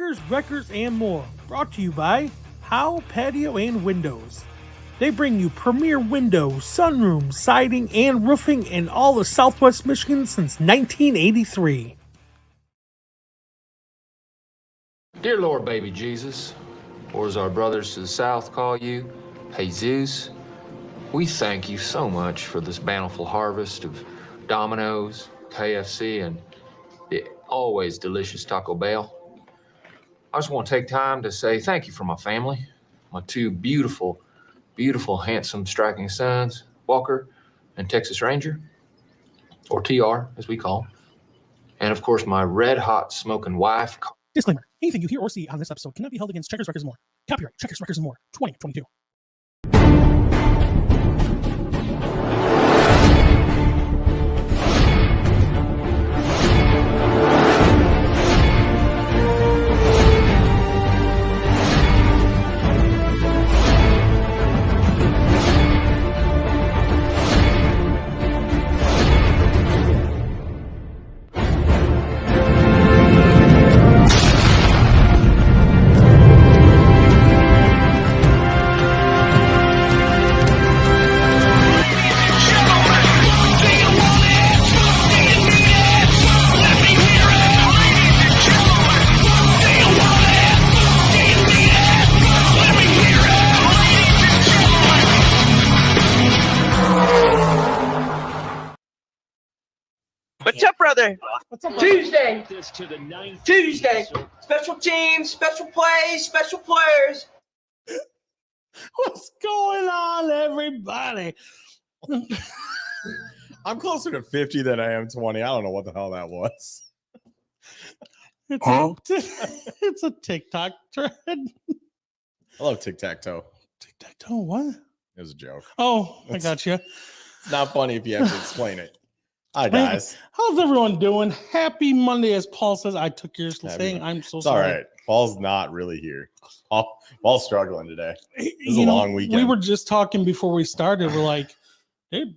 Checkers, Wreckers, and more. Brought to you by Howe, Patio, and Windows. They bring you premier windows, sunrooms, siding, and roofing in all of Southwest Michigan since 1983. Dear Lord, baby Jesus, or as our brothers to the south call you, Jesus, we thank you so much for this bountiful harvest of Domino's, KFC, and the always delicious Taco Bell. I just want to take time to say thank you for my family, my two beautiful, handsome, striking sons, Walker and Texas Ranger, or TR, as we call him. And of course, my red-hot smoking wife. Disclaimer. Anything you hear or see on this episode cannot be held against Checkers, Wreckers, and More. Copyright Checkers, Wreckers, and More, 2022. What's up, brother? What's up, Tuesday. Special teams, special plays, special players. What's going on, everybody? I'm closer to 50 than I am 20. I don't know what the hell that was. It's a TikTok trend. I love tic-tac-toe. Tic-tac-toe, what? It was a joke. Oh, I got you. It's not funny if you have to explain it. Hi, guys. How's everyone doing? Happy Monday, as Paul says. I took yours Happy saying Monday. I'm so It's sorry. all right. Paul's not really here. Paul's struggling today. This is a You know, long weekend. We were just talking before we started. We're like, dude,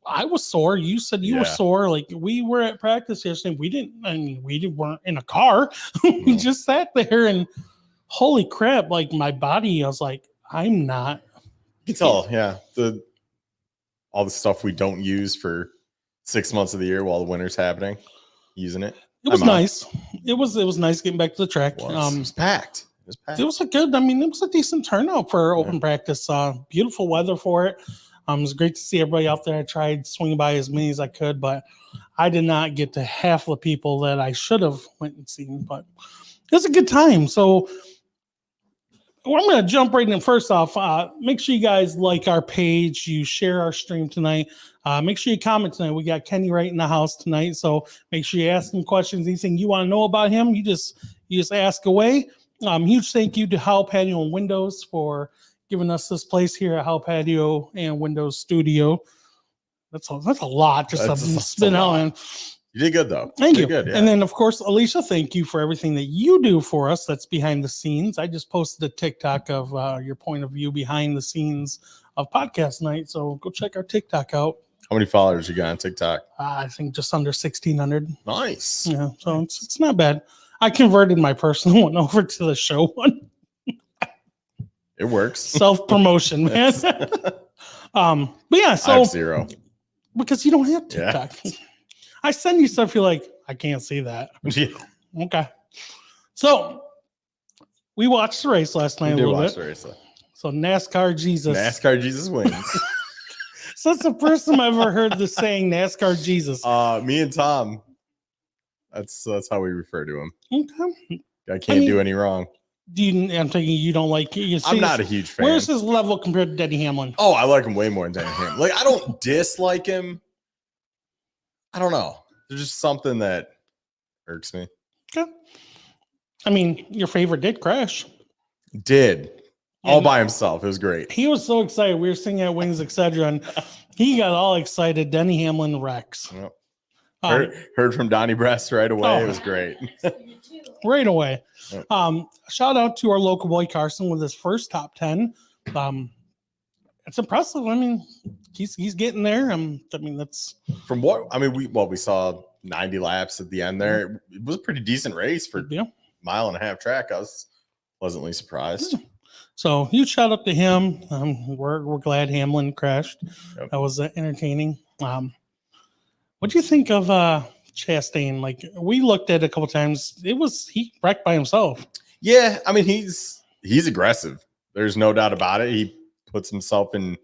I was sore. You said you were sore. Like, we were at practice yesterday. We weren't in a car. We just sat there and holy crap, like my body, I was like, I'm not. You can tell, yeah. All the stuff we don't use for 6 months of the year while the winter's happening, using it. It was nice. It was nice getting back to the track. It was packed. It was it was a decent turnout for open practice. Beautiful weather for it. It was great to see everybody out there. I tried swinging by as many as I could, but I did not get to half the people that I should have went and seen. But it was a good time. So I'm going to jump right in. First off, make sure you guys like our page. You share our stream tonight. Make sure you comment tonight. We got Kenny Wright in the house tonight, so make sure you ask him questions. Anything you want to know about him, you just ask away. Huge thank you to Howe, Patio, and Windows for giving us this place here at Howe, Patio, and Windows Studio. That's a lot just to spin out. And you did good, though. Thank you. Good, yeah. And then, of course, Alicia, thank you for everything that you do for us. That's behind the scenes. I just posted a TikTok of your point of view behind the scenes of podcast night. So go check our TikTok out. How many followers you got on TikTok? I think just under 1,600. Nice. Yeah, so it's not bad. I converted my personal one over to the show one. It works. Self-promotion, man. But yeah, so I have 0. because you don't have TikTok. Yeah. I send you stuff, you're like, I can't see that. Yeah. Okay. So we watched the race last night a little bit. So NASCAR Jesus. NASCAR Jesus wins. So that's the first time I've ever heard the saying NASCAR Jesus. Me and Tom. That's how we refer to him. Okay. I can't do any wrong. I'm thinking you don't like it. I'm not a huge fan. Where's his level compared to Denny Hamlin? Oh, I like him way more than Denny Hamlin. Like, I don't dislike him. I don't know. There's just something that irks me. Okay. I mean, your favorite did crash. All by himself. It was great. He was so excited. We were singing at Wings, etc. And he got all excited. Denny Hamlin wrecks. Yep. Heard from Donnie Brest right away. It was great. Right away. Shout out to our local boy Carson with his first top 10. It's impressive. I mean, he's getting there. I mean, that's from what I mean. We saw 90 laps at the end there. It was a pretty decent race for mile-and-a-half track. I was pleasantly surprised. So huge shout out to him. We're glad Hamlin crashed. Yep. That was entertaining. What do you think of Chastain? Like, we looked at it a couple times. He wrecked by himself. Yeah, I mean, he's aggressive. There's no doubt about it. He puts himself in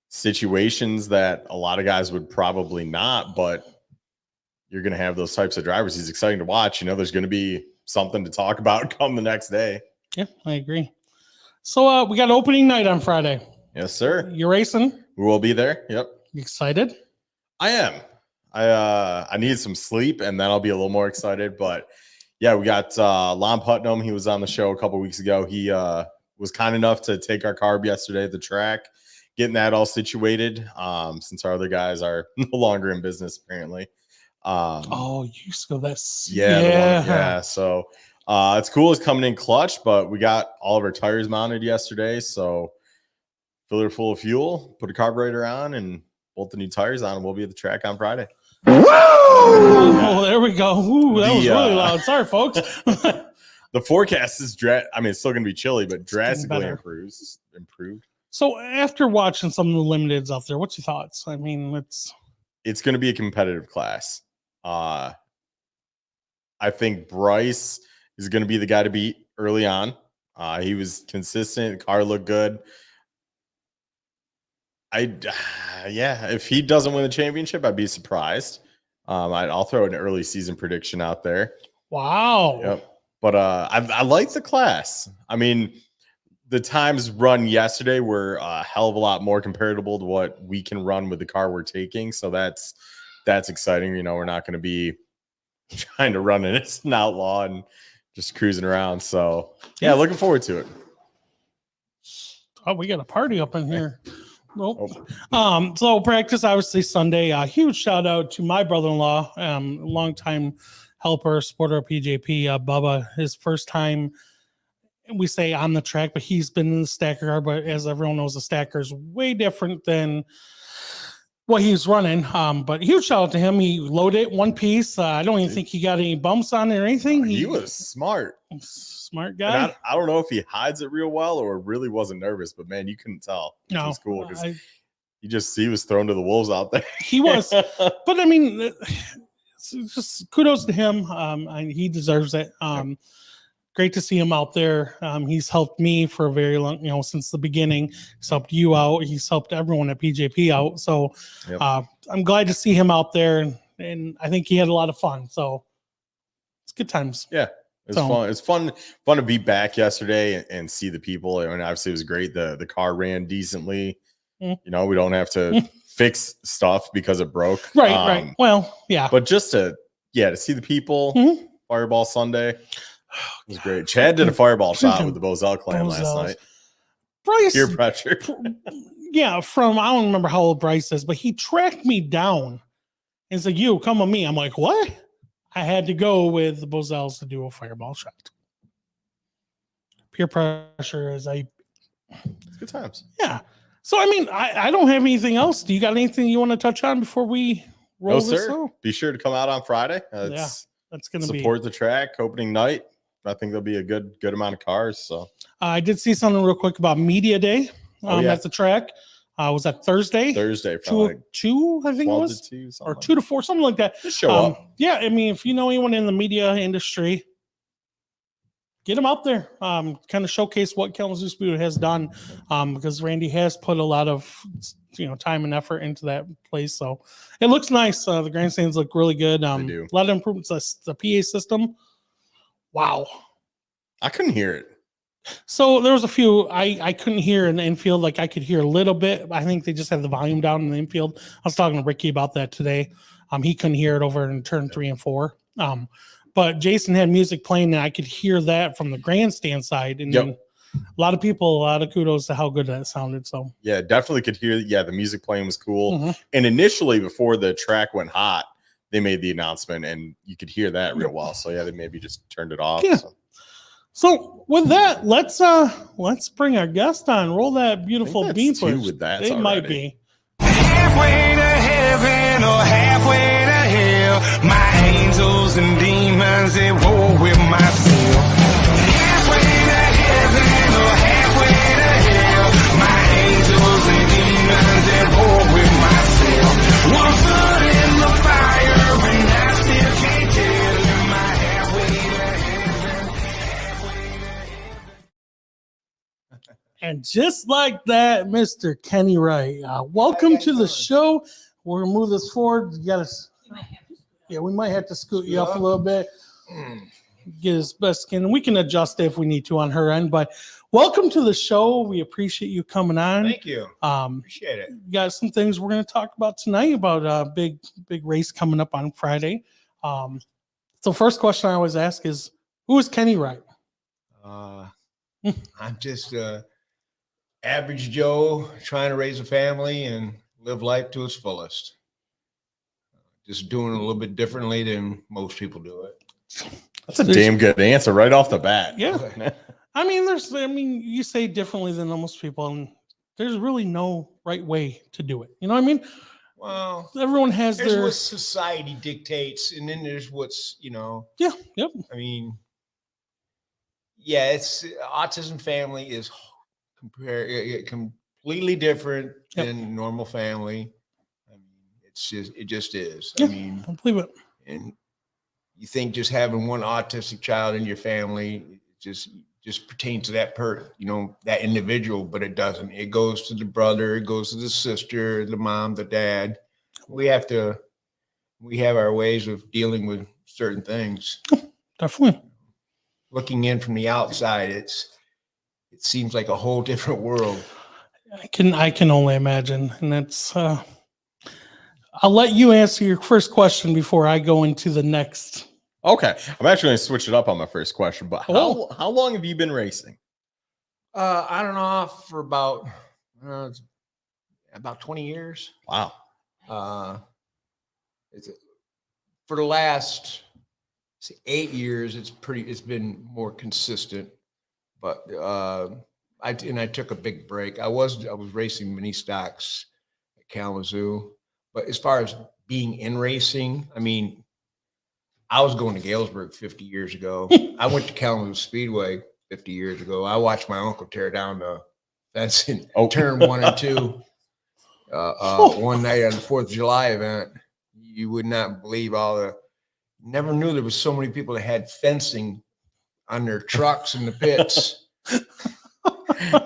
situations that a lot of guys would probably not, but you're going to have those types of drivers. He's exciting to watch. There's going to be something to talk about come the next day. Yeah, I agree. So we got opening night on Friday. Yes, sir. You're racing? We will be there. Yep. You excited? I am. I need some sleep, and then I'll be a little more excited. But yeah, we got Lon Putnam. He was on the show a couple weeks ago. He was kind enough to take our carb yesterday at the track, getting that all situated. Since our other guys are no longer in business, apparently. You still this? Yeah. So it's cool. It's coming in clutch, but we got all of our tires mounted yesterday. So filler full of fuel, put a carburetor on, and bolt the new tires on, and we'll be at the track on Friday. Oh, there we go. Ooh, that was really loud. Sorry, folks. The forecast is it's still going to be chilly, but drastically improved. So after watching some of the limiteds out there, what's your thoughts? I mean, it's going to be a competitive class. I think Bryce is going to be the guy to beat early on. He was consistent. The car looked good. If he doesn't win the championship, I'd be surprised. I'll throw an early season prediction out there. Wow. Yep. But I like the class. I mean, the times run yesterday were a hell of a lot more comparable to what we can run with the car we're taking. So that's exciting. We're not going to be trying to run in as an outlaw and just cruising around. So yeah, looking forward to it. Oh, we got a party up in here. Nope. So practice obviously Sunday. Huge shout out to my brother-in-law, longtime helper, supporter of PJP, Bubba. His first time, we say on the track, but he's been in the stacker car. But as everyone knows, the stacker is way different than what he's running. But huge shout out to him. He loaded it one piece. I don't even think he got any bumps on it or anything. He was smart. Smart guy. I don't know if he hides it real well or really wasn't nervous, but man, you couldn't tell. It was cool because he was thrown to the wolves out there. He was, but I mean, just kudos to him. He deserves it. Great to see him out there. He's helped me for a very long, since the beginning. He's helped you out. He's helped everyone at PJP out. So I'm glad to see him out there, and I think he had a lot of fun. So it's good times. Yeah. It's fun. It's fun to be back yesterday and see the people. I mean, obviously it was great. The car ran decently. We don't have to fix stuff because it broke. Right. Well, yeah. But just to see the people, Fireball Sunday, it was great. Chad did a fireball shot with the Bozell clan last night. Bryce, peer pressure. I don't remember how old Bryce is, but he tracked me down and said, "You come with me." I'm like, "What?" I had to go with the Bozells to do a fireball shot. Peer pressure It's good times. Yeah. So, I mean, I don't have anything else. Do you got anything you want to touch on before we roll this out? Be sure to come out on Friday. That's going to support the track opening night. I think there'll be a good amount of cars. So I did see something real quick about Media Day at the track. Was that Thursday? Thursday, from 2, I think it was, 2 or 2 to 4, something like that. Just show up. Yeah, I mean, if you know anyone in the media industry, get them out there. Kind of showcase what Kalamazoo Speedway has done, because Randy has put a lot of time and effort into that place. So it looks nice. The grandstands look really good. They do. A lot of improvements. The PA system. Wow. I couldn't hear it. So there was a few I couldn't hear in the infield. Like I could hear a little bit. I think they just had the volume down in the infield. I was talking to Ricky about that today. He couldn't hear it over in turn 3 and 4. But Jason had music playing, and I could hear that from the grandstand side. And then a lot of kudos to how good that sounded. So yeah, definitely could hear. Yeah, the music playing was cool. And initially, before the track went hot, they made the announcement, and you could hear that real well. So yeah, they maybe just turned it off. Yeah. So with that, let's bring our guest on. Roll that beautiful bean push. With that, it might be halfway to heaven or halfway to hell. My angels and demons, they war with myself. And just like that, Mr. Kenny Wright. Welcome to the show. We're gonna move this forward. You gotta, yeah, we might have to scoot you up a little bit. Get his best skin. We can adjust it if we need to on her end. But welcome to the show. We appreciate you coming on. Thank you. Appreciate it. We got some things we're gonna talk about tonight about a big race coming up on Friday. So first question I always ask is, who is Kenny Wright? I'm just average Joe trying to raise a family and live life to its fullest. Just doing it a little bit differently than most people do it. That's a damn good answer right off the bat. Yeah. I mean, you say differently than most people, and there's really no right way to do it. You know what I mean? Well, everyone has there's their what society dictates, and then there's what's, Yeah. Yep. I mean, yeah, it's autism family is completely different than normal family. I mean, it just is. Yeah, I mean, I believe it. And you think just having one autistic child in your family just pertains to that that individual, but it doesn't. It goes to the brother, it goes to the sister, the mom, the dad. We have our ways of dealing with certain things. Definitely. Looking in from the outside, it seems like a whole different world. I can only imagine. And that's I'll let you answer your first question before I go into the next. Okay. I'm actually going to switch it up on my first question, but how long have you been racing? On and off for about 20 years. Wow. For the last 8 years, it's been more consistent, but I took a big break. I was racing mini stocks at Kalamazoo, but as far as being in racing, I mean, I was going to Galesburg 50 years ago. I went to Kalamazoo Speedway 50 years ago. I watched my uncle tear down the fence in turn 1 and 2 one night on the 4th of July event. You would not believe never knew there was so many people that had fencing on their trucks in the pits.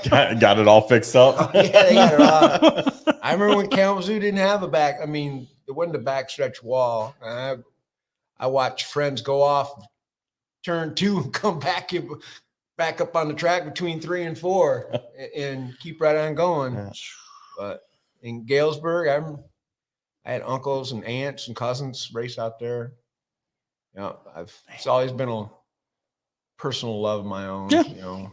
Got it all fixed up. Oh, yeah, they got it all. I remember when Kalamazoo didn't have there wasn't a backstretch wall. I watched friends go off turn 2 and come back up on the track between 3 and 4 and keep right on going. Yeah. But in Galesburg, I had uncles and aunts and cousins race out there. It's always been a personal love of my own. Yeah.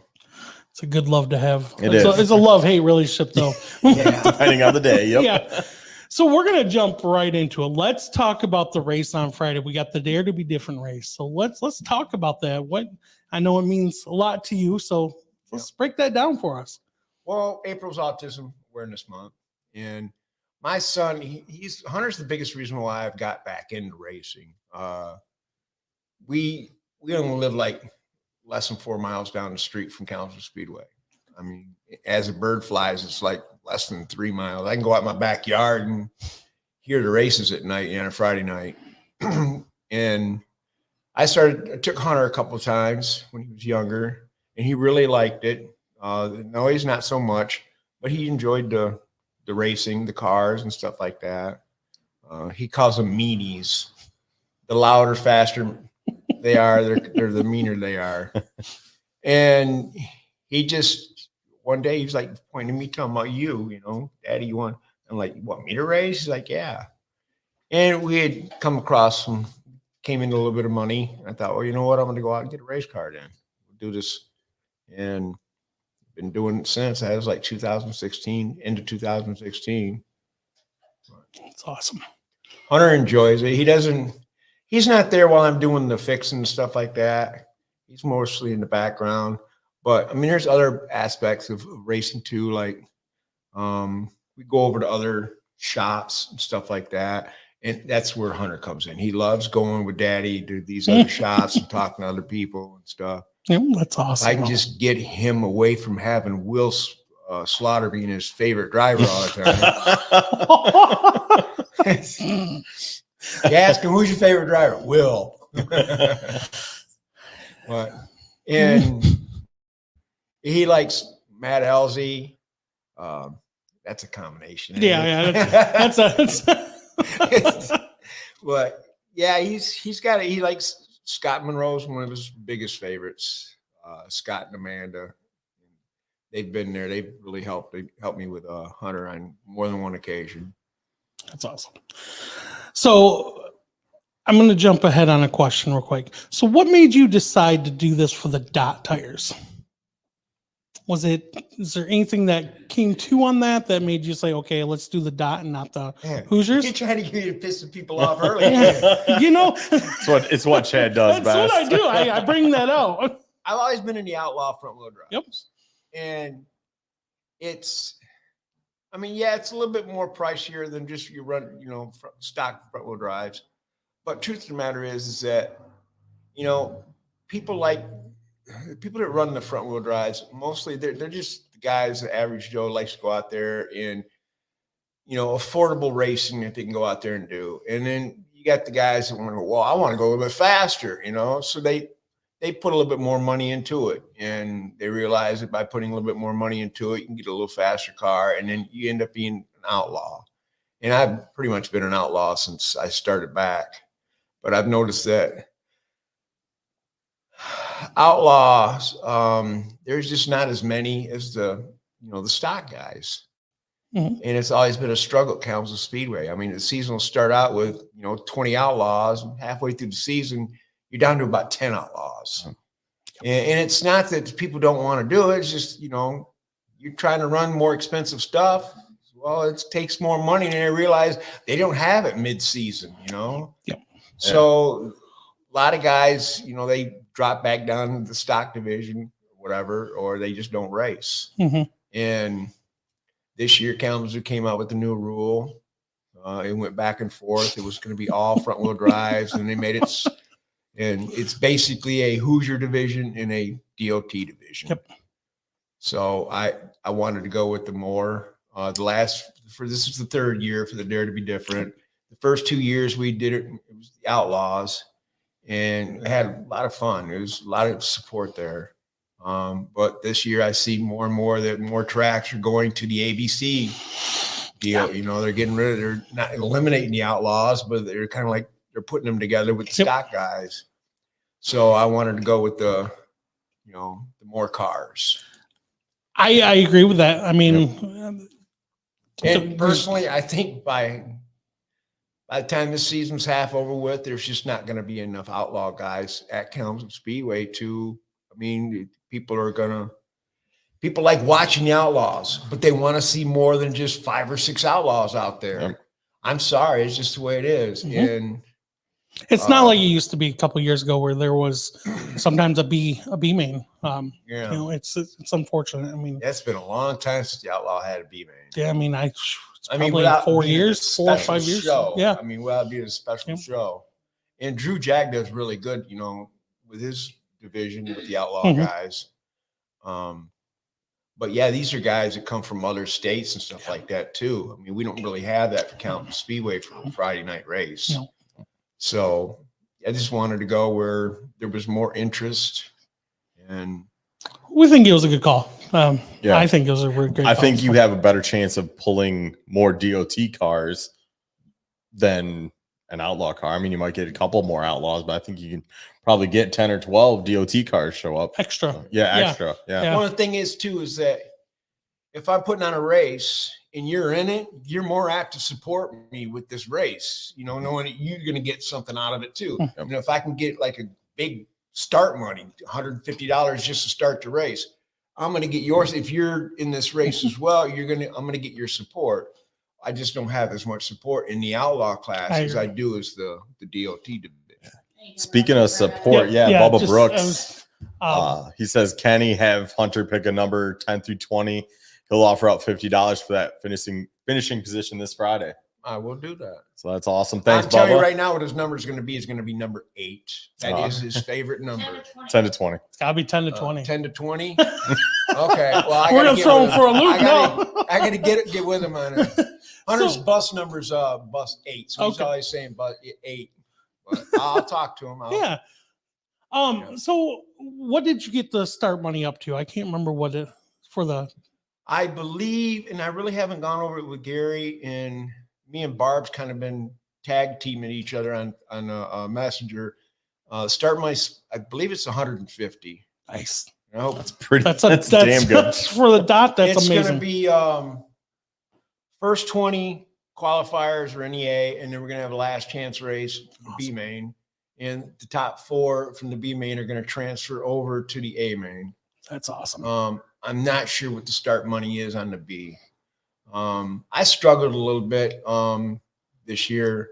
It's a good love to have. It's a love-hate relationship, though. Yeah. Depending on the day. Yep. Yeah. So we're going to jump right into it. Let's talk about the race on Friday. We got the Dare to Be Different race. So let's talk about that. I know it means a lot to you. So let's break that down for us. Well, April's Autism Awareness Month. And my son, Hunter's the biggest reason why I've got back into racing. We only live like less than 4 miles down the street from Kalamazoo Speedway. I mean, as a bird flies, it's like less than 3 miles. I can go out my backyard and hear the races at night on a Friday night. And I took Hunter a couple of times when he was younger, and he really liked it. The noise, not so much, but he enjoyed the racing, the cars and stuff like that. He calls them meanies. The louder, faster they are, they're the meaner they are. And he just, one day he was like pointing at me, talking about Daddy, you want, I'm like, you want me to race? He's like, yeah. And we had come across came into a little bit of money. I thought, well, you know what? I'm going to go out and get a race car then. We'll do this. And been doing it since. That was like 2016, into 2016. It's awesome. Hunter enjoys it. He's not there while I'm doing the fixing and stuff like that. He's mostly in the background. But I mean, there's other aspects of racing too. Like we go over to other shops and stuff like that. And that's where Hunter comes in. He loves going with Daddy to these other shops and talking to other people and stuff. Yeah, that's awesome. I can just get him away from having Will Slaughter being his favorite driver all the time. You ask him, who's your favorite driver? Will. And he likes Matt Elzy. That's a combination. Yeah, ain't it? yeah. That's But yeah, he likes Scott Monroe's one of his biggest favorites. Scott and Amanda. They've been there. They've really helped. They helped me with Hunter on more than one occasion. That's awesome. So I'm going to jump ahead on a question real quick. So what made you decide to do this for the dot tires? Is there anything that came to on that made you say, okay, let's do the dot and not the Hoosiers? You're trying to get you to piss some people off early. You know, it's what Chad does that's best. what I do. I bring that out. I've always been in the outlaw front wheel drive. Yep. And it's a little bit more pricier than just you run, stock front wheel drives. But truth of the matter is that, people that run the front wheel drives, mostly they're just the guys, the average Joe likes to go out there and, affordable racing that they can go out there and do. And then you got the guys that want to go, well, I want to go a little bit faster, so they put a little bit more money into it, and they realize that by putting a little bit more money into it, you can get a little faster car, and then you end up being an outlaw. And I've pretty much been an outlaw since I started back, but I've noticed that outlaws, there's just not as many as the stock guys. Mm-hmm. And it's always been a struggle at Kalamazoo Speedway. I mean, the season will start out with 20 outlaws, and halfway through the season you're down to about 10 outlaws. And it's not that people don't want to do it. It's just, you're trying to run more expensive stuff. Well, it takes more money, and they realize they don't have it mid-season, Yep. So a lot of guys, they drop back down to the stock division, or whatever, or they just don't race. Mm-hmm. And this year, Kalamazoo came out with the new rule. It went back and forth. It was going to be all front-wheel drives, and they made it. And it's basically a Hoosier division and a DOT division. Yep. So I wanted to go with the more. This is the third year for the Dare to be Different. The first 2 years we did it was the Outlaws, and we had a lot of fun. There was a lot of support there. But this year I see more and more that more tracks are going to the ABC deal. Yeah. They're not eliminating the Outlaws, but they're kind of like they're putting them together with the stock guys. So I wanted to go with the more cars. I agree with that. I mean, and personally, I think by the time this season's half over with, there's just not going to be enough outlaw guys at Kalamazoo Speedway people like watching the outlaws, but they want to see more than just 5 or 6 outlaws out there. Yep. I'm sorry. It's just the way it is. Mm-hmm. And it's not like it used to be a couple of years ago where there was sometimes a B main. It's unfortunate. I mean, it's been a long time since the outlaw had a B main. Yeah. I mean, probably 4 years, 4 or 5 years. Show. Yeah. I mean, without being a special show. And Drew Jag does really good, with his division with the outlaw guys. But yeah, these are guys that come from other states and stuff like that too. I mean, we don't really have that for Kalamazoo Speedway for a Friday night race. No. So I just wanted to go where there was more interest, and we think it was a good call. I think it was a really great call. I think you have a better chance of pulling more DOT cars than an outlaw car. I mean, you might get a couple more outlaws, but I think you can probably get 10 or 12 DOT cars show up. Extra. Extra. Yeah. One of the thing is too, is that if I'm putting on a race and you're in it, you're more apt to support me with this race, knowing that you're going to get something out of it too. Mm-hmm. If I can get like a big start money, $150 just to start the race, I'm going to get yours. If you're in this race as well, I'm going to get your support. I just don't have as much support in the outlaw class as I do as the DOT division. Speaking of support, Bubba Brooks, he says, Kenny, have Hunter pick a number 10 through 20. He'll offer up $50 for that finishing position this Friday. I will do that. So that's awesome. Thanks, I'm telling Bubba. you right now what his number is going to be number 8. That is his favorite number. 10 to 20. It's got to be 10 to 20. 10 to 20? Okay. Well, we're going to throw him for a loop now. I got to get with him on it. Hunter's bus number's bus 8. So he's always saying bus 8. But I'll talk to him. So what did you get the start money up to? I can't remember what it for the. I believe, and I really haven't gone over it with Gary, and me and Barb's kind of been tag teaming each other on Messenger. I believe it's 150. Nice. I hope That's pretty. That's damn good. for the dot. That's it's amazing. going to be first 20 qualifiers or NEA, and then we're going to have a last chance race, the B main, and the top 4 from the B main are going to transfer over to the A main. That's awesome. I'm not sure what the start money is on the B. I struggled a little bit this year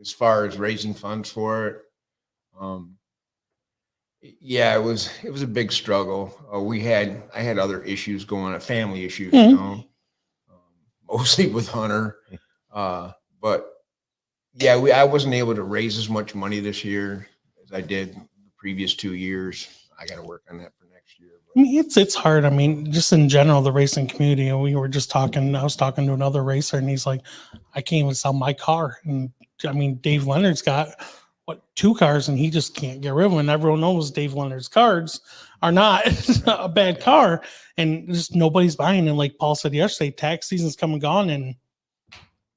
as far as raising funds for it. Yeah, it was a big struggle. I had other issues going on, family issues, you know, mostly with Hunter. But yeah, I wasn't able to raise as much money this year as I did the previous 2 years. I got to work on that for next year. I mean, it's hard. I mean, just in general, the racing community. We were just talking. I was talking to another racer, and he's like, "I can't even sell my car." And I mean, Dave Leonard's got 2 cars, and he just can't get rid of them. And everyone knows Dave Leonard's cars are not a bad car, and just nobody's buying. And like Paul said yesterday, tax season's come and gone, and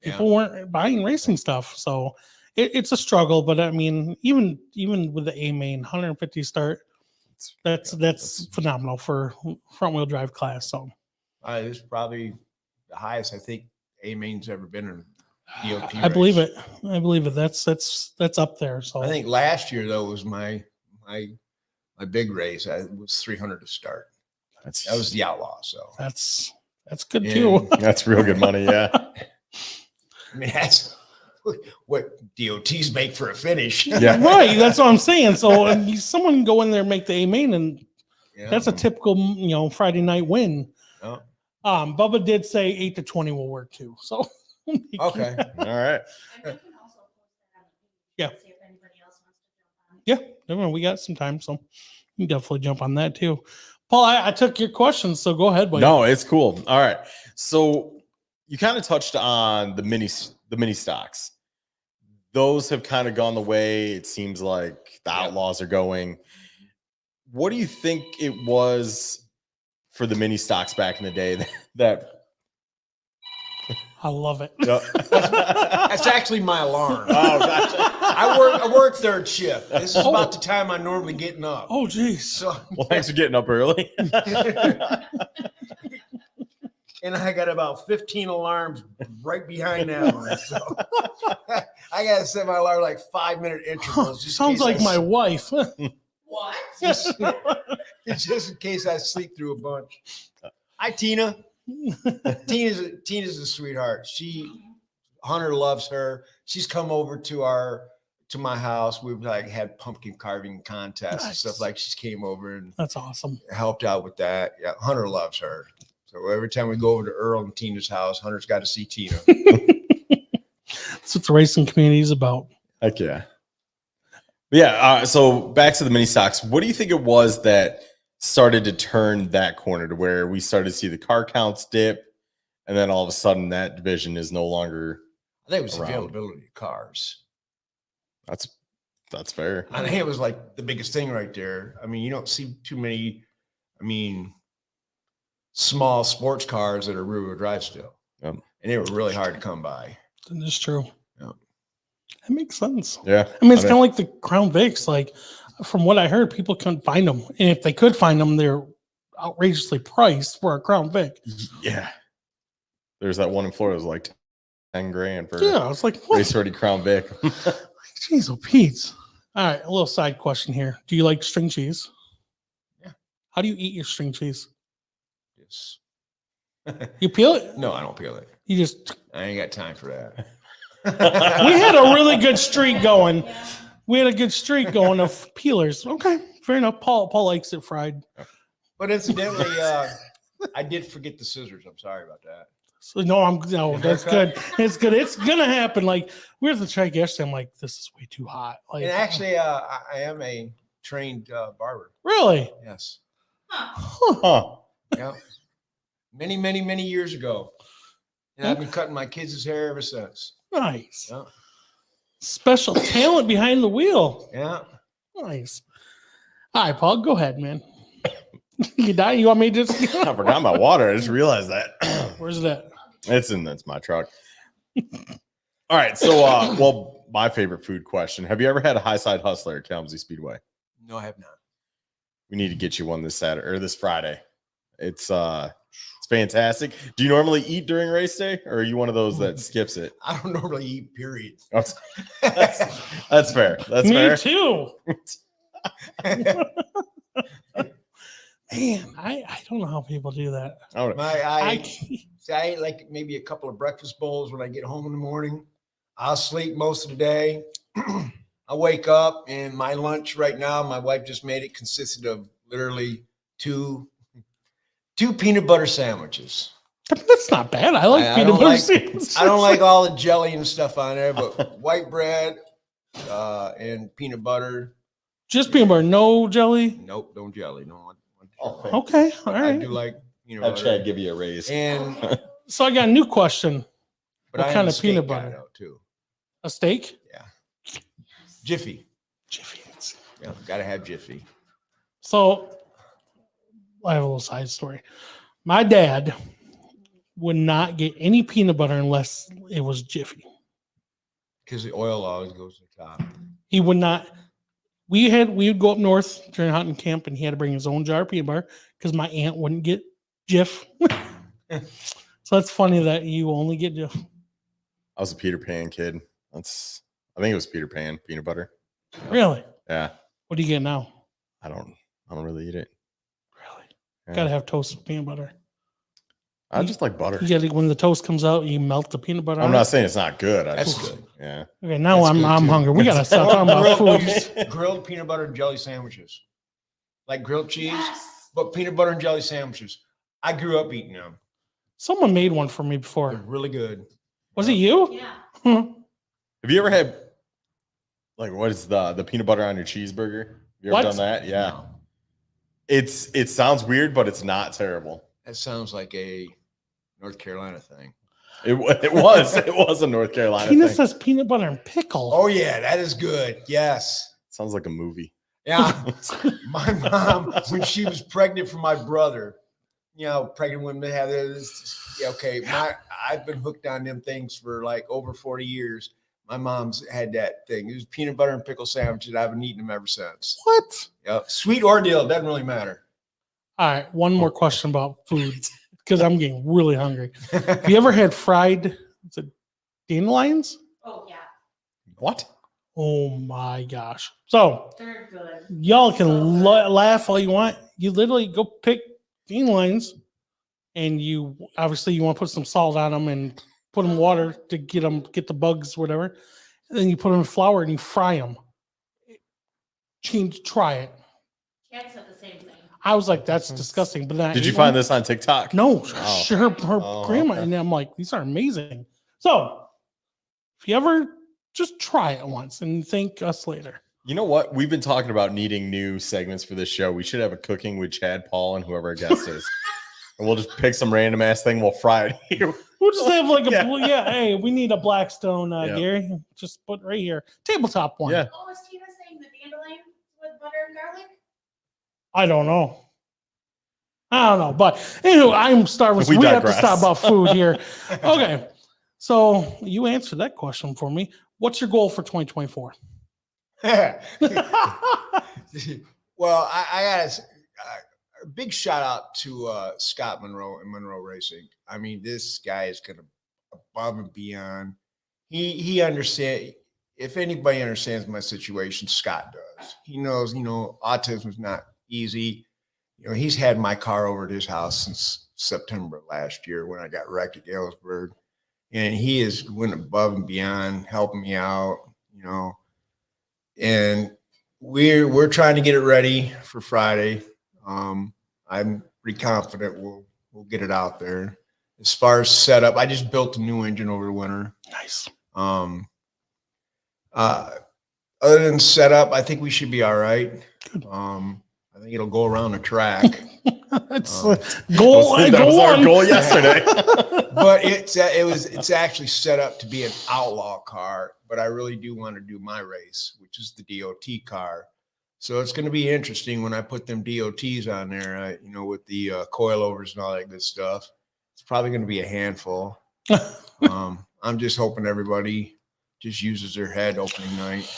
people weren't buying racing stuff. So it's a struggle. But I mean, even with the A main 150 start, that's phenomenal for front wheel drive class. So it's probably the highest I think A main's ever been in. DOT I believe race. it. I believe it. That's up there. So I think last year though was my big race. It was 300 to start. That was the Outlaw. So that's good too. That's real good money. Yeah. I mean, that's what DOTs make for a finish. Yeah. Right. That's what I'm saying. So someone can go in there and make the A main, and Yeah. that's a typical Friday night win. Yeah. Bubba did say 8 to 20 will work too. So Okay. All right. Yeah. Yeah, we got some time, so you can definitely jump on that too. Paul, I took your questions, so go ahead. Buddy. No, it's cool. All right. So you kind of touched on the mini stocks. Those have kind of gone the way it seems like the Outlaws are going. What do you think it was for the mini stocks back in the day that I love it. That's actually my alarm. Oh, gotcha. I work third shift. This is about the time I'm normally getting up. Oh, geez. So, Well, thanks for getting up early. and I got about 15 alarms right behind that one. So I got to set my alarm like 5-minute intervals. Just Sounds like my wife. What? just in case I sleep through a bunch. Hi, Tina. Tina's a sweetheart. Hunter loves her. She's come over to my house. We've had pumpkin carving contests and stuff. Like, she came over and That's awesome. helped out with that. Yeah, Hunter loves her. So every time we go over to Earl and Tina's house, Hunter's got to see Tina. That's what the racing community is about. Heck yeah. Yeah. So back to the mini stocks. What do you think it was that started to turn that corner to where we started to see the car counts dip, and then all of a sudden that division is no longer? I think it was around. availability of cars. That's fair. I think it was like the biggest thing right there. I mean, you don't see too many, small sports cars that are rear-wheel drive still. Yep. And they were really hard to come by. That is true. Yeah. That makes sense. Yeah. I mean, it's kind of like the Crown Vics. Like, from what I heard, people couldn't find them. And if they could find them, they're outrageously priced for a Crown Vic. Yeah. There's that one in Florida. It was like $10,000 for Yeah, I was like, what? race ready Crown Vic. Jeez, oh, Pete. All right, a little side question here. Do you like string cheese? Yeah. How do you eat your string cheese? Yes. You peel it? No, I don't peel it. You just. I ain't got time for that. We had a really good streak going. We had a good streak going of peelers. Okay, fair enough. Paul likes it fried. But incidentally, I did forget the scissors. I'm sorry about that. So no, that's good. It's good. It's gonna happen. Like, we were at the track yesterday. I'm like, this is way too hot. Like, And actually, I am a trained barber. really? Yes. Huh. Yeah. Many, many, many years ago. And I've been cutting my kids' hair ever since. Nice. Yeah. Special talent behind the wheel. Yeah. Nice. All right, Paul, go ahead, man. You die? You want me to just I forgot my water. I just realized that. Where's it at? That's my truck. All right. So, well, my favorite food question. Have you ever had a high side hustler at Kalamazoo Speedway? No, I have not. We need to get you one this Saturday or this Friday. It's fantastic. Do you normally eat during race day, or are you one of those that skips it? I don't normally eat, period. That's fair. That's Me fair. too. Man, I don't know how people do that. I eat like maybe a couple of breakfast bowls when I get home in the morning. I'll sleep most of the day. I wake up and my lunch right now, my wife just made it, consisted of literally two peanut butter sandwiches. That's not bad. I like peanut butter sandwiches. I don't like all the jelly and stuff on there, but white bread and peanut butter. Just peanut butter, no jelly? Nope, no jelly. No. Okay, all right. I do like peanut butter. I'll try to give you a raise. And So I got a new question. but What I kind am a of peanut steak guy, butter? though, too. A steak? Yeah. Jiffy. Jiffy. Yeah, gotta have Jiffy. So I have a little side story. My dad would not get any peanut butter unless it was Jiffy. Because the oil always goes to the top. He Would not. We would go up north during hunting camp, and he had to bring his own jar of peanut butter because my aunt wouldn't get Jif. So that's funny that you only get Jif. I was a Peter Pan kid. I think it was Peter Pan peanut butter. Really? Yeah. What do you get now? I don't really eat it. Really? Yeah. Gotta have toast with peanut butter. I just like butter. You gotta, when the toast comes out, you melt the peanut butter. I'm on not it. saying it's not good. That's good. Yeah. Okay, now That's I'm good, too. hungry. We gotta stop talking about food. grilled peanut butter and jelly sandwiches. Like grilled cheese, but peanut butter and jelly sandwiches. I grew up eating them. Someone made one for me They're before. really good. Was it you? Yeah. Have you ever had like what is the peanut butter on your cheeseburger? You ever What? done that? Yeah. No. It sounds weird, but it's not terrible. That sounds like a North Carolina thing. It was a North Carolina Tina thing. says peanut butter and pickle. Oh yeah, that is good. Yes. Sounds like a movie. Yeah. My mom, when she was pregnant for my brother, pregnant women have this. Okay, I've been hooked on them things for like over 40 years. My mom's had that thing. It was peanut butter and pickle sandwiches. I've been eating them ever since. What? Yep. Sweet or deal, doesn't really matter. All right, one more question about food because I'm getting really hungry. Have you ever had fried dandelions? Oh yeah, What? Oh my gosh. So they're good. y'all can So good. laugh all you want. You literally go pick dandelions and you obviously you want to put some salt on them and put them in water to get the bugs, whatever. And then you put them in flour and you fry them. Try it. Kat said the same thing. I was like, that's disgusting. But then I Did you ate find one. this on TikTok? No, Oh. her Oh, grandma. okay. And I'm like, these are amazing. So if you ever just try it once and thank us later. You know what? We've been talking about needing new segments for this show. We should have a cooking with Chad Paul and whoever our guest is. And we'll just pick some random ass thing. We'll fry it here. We'll just have like Yeah. hey, we need a Blackstone, Yeah. Gary. Just put right here. Tabletop one. Yeah. Oh, was Tina saying the dandelion with butter and garlic? I don't know. But anyway, I'm starving. So We we have to digress. stop about food here. Okay. So you answered that question for me. What's your goal for 2024? Well, I got a big shout out to Scott Monroe and Monroe Racing. I mean, this guy is going to above and beyond. He understands. If anybody understands my situation, Scott does. He knows, autism is not easy. He's had my car over at his house since September last year when I got wrecked at Galesburg, and he is went above and beyond helping me out. And we're trying to get it ready for Friday. I'm pretty confident we'll get it out there. As far as setup, I just built a new engine over the winter. Nice. Other than setup, I think we should be all right. I think it'll go around the track. That's Um, goal. That was our goal yesterday. But it's actually set up to be an outlaw car, but I really do want to do my race, which is the DOT car. So it's going to be interesting when I put them DOTs on there, with the coilovers and all that good stuff. It's probably going to be a handful. I'm just hoping everybody just uses their head opening night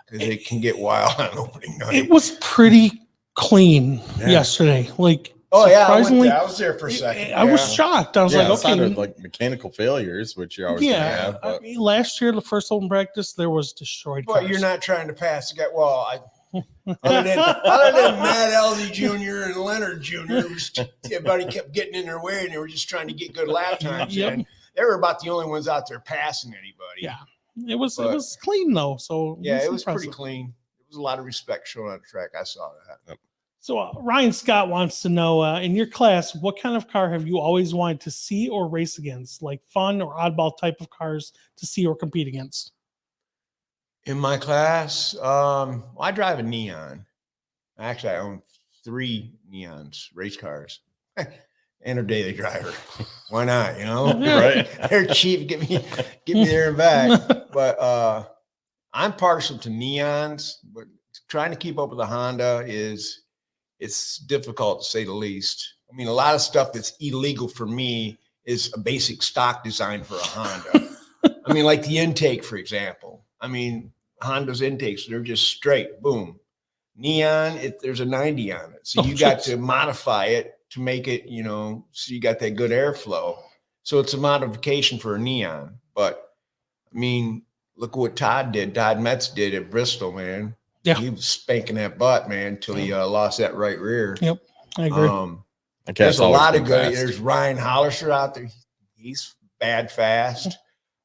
because it can get wild on opening night. It was pretty clean yesterday. Like, oh yeah, surprisingly, I was there for a second. I was shocked. I was like, outside okay, of like mechanical failures, which you're always gonna have. I mean, last year, the first open practice, there was destroyed But cars. you're not trying to pass the guy. Well, other than Matt Elsie Jr. and Leonard Jr., everybody kept getting in their way, and they were just trying to get good lap times. Yep. And they were about the only ones out there passing anybody. Yeah, it was clean though. So yeah, it was pretty impressive. clean. There was a lot of respect shown on the track. I saw that. Yep. So Ryan Scott wants to know, in your class, what kind of car have you always wanted to see or race against? Like fun or oddball type of cars to see or compete against? In my class, I drive a Neon. Actually, I own 3 Neons, race cars. And a daily driver. Why not? Right? They're cheap. Get me there and back. But I'm partial to Neons, but trying to keep up with the Honda it's difficult to say the least. I mean, a lot of stuff that's illegal for me is a basic stock design for a Honda. I mean, like the intake, for example. I mean, Honda's intakes, they're just straight, boom. Neon, there's a 90 on it. So you got to modify it to make it, so you got that good airflow. So it's a modification for a Neon. But, I mean, look what Todd Metz did at Bristol, man. Yeah. He was spanking that butt, man, until he lost that right rear. Yep, I agree. There's a lot of good. There's Ryan Hollister out there. He's bad fast.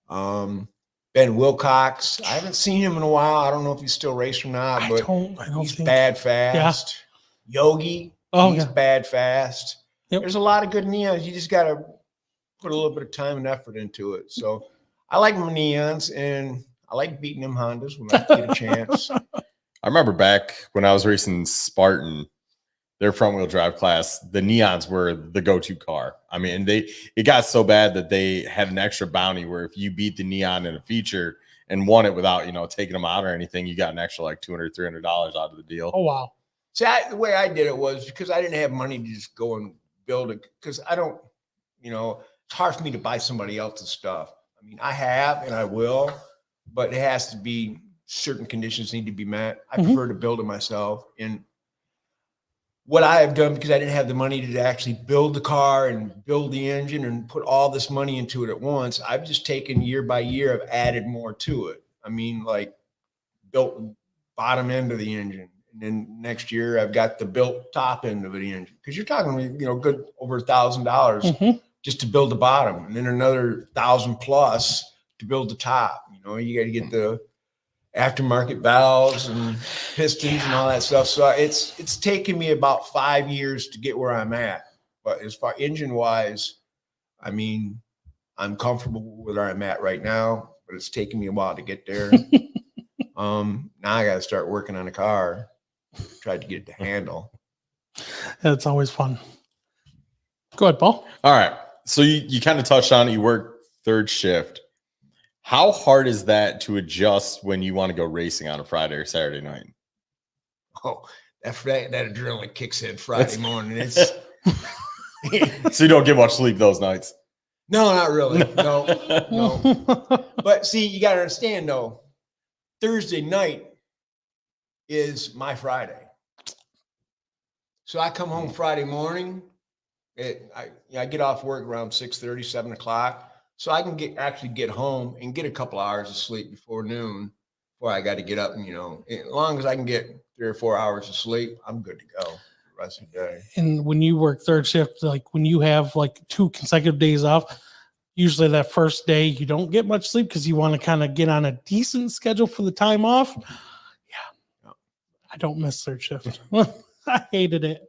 Ben Wilcox. I haven't seen him in a while. I don't know if he's still racing or not, but he's bad fast. Yeah. Yogi. He's bad fast. Yep. There's a lot of good Neons. You just got to put a little bit of time and effort into it. So I like my Neons, and I like beating them Hondas when I get a chance. I remember back when I was racing Spartan, their front wheel drive class, the Neons were the go-to car. I mean, it got so bad that they had an extra bounty where if you beat the Neon in a feature and won it without, taking them out or anything, you got an extra like $200, $300 out of the deal. Oh, wow. See, the way I did it was because I didn't have money to just go and build it, because I don't, it's hard for me to buy somebody else's stuff. I mean, I have and I will, but it has to be certain conditions need to be met. I prefer to build it myself. And what I have done, because I didn't have the money to actually build the car and build the engine and put all this money into it at once, I've just taken year by year, I've added more to it. I mean, like built bottom end of the engine. And then next year I've got the built top end of the engine. Because you're talking, good over $1,000 just to build the bottom, and then another 1,000 plus to build the top. You got to get the aftermarket valves and pistons and all that stuff. So it's taken me about 5 years to get where I'm at. But as far engine wise, I mean, I'm comfortable with where I'm at right now, but it's taken me a while to get there. Now I got to start working on the car, try to get it to handle. It's always fun. Go ahead, Paul. All right. So you kind of touched on it. You work third shift. How hard is that to adjust when you want to go racing on a Friday or Saturday night? Oh, that adrenaline kicks in Friday morning. It's so you don't get much sleep those nights. No, not really. No. But see, you got to understand though, Thursday night is my Friday. So I come home Friday morning. I get off work around 6:30, 7 o'clock. So I can get home and get a couple hours of sleep before noon before I got to get up. And, as long as I can get 3 or 4 hours of sleep, I'm good to go the rest of the day. And when you work third shift, like when you have like 2 consecutive days off, usually that first day you don't get much sleep because you want to kind of get on a decent schedule for the time off. Yeah. I don't miss third shift. I hated it.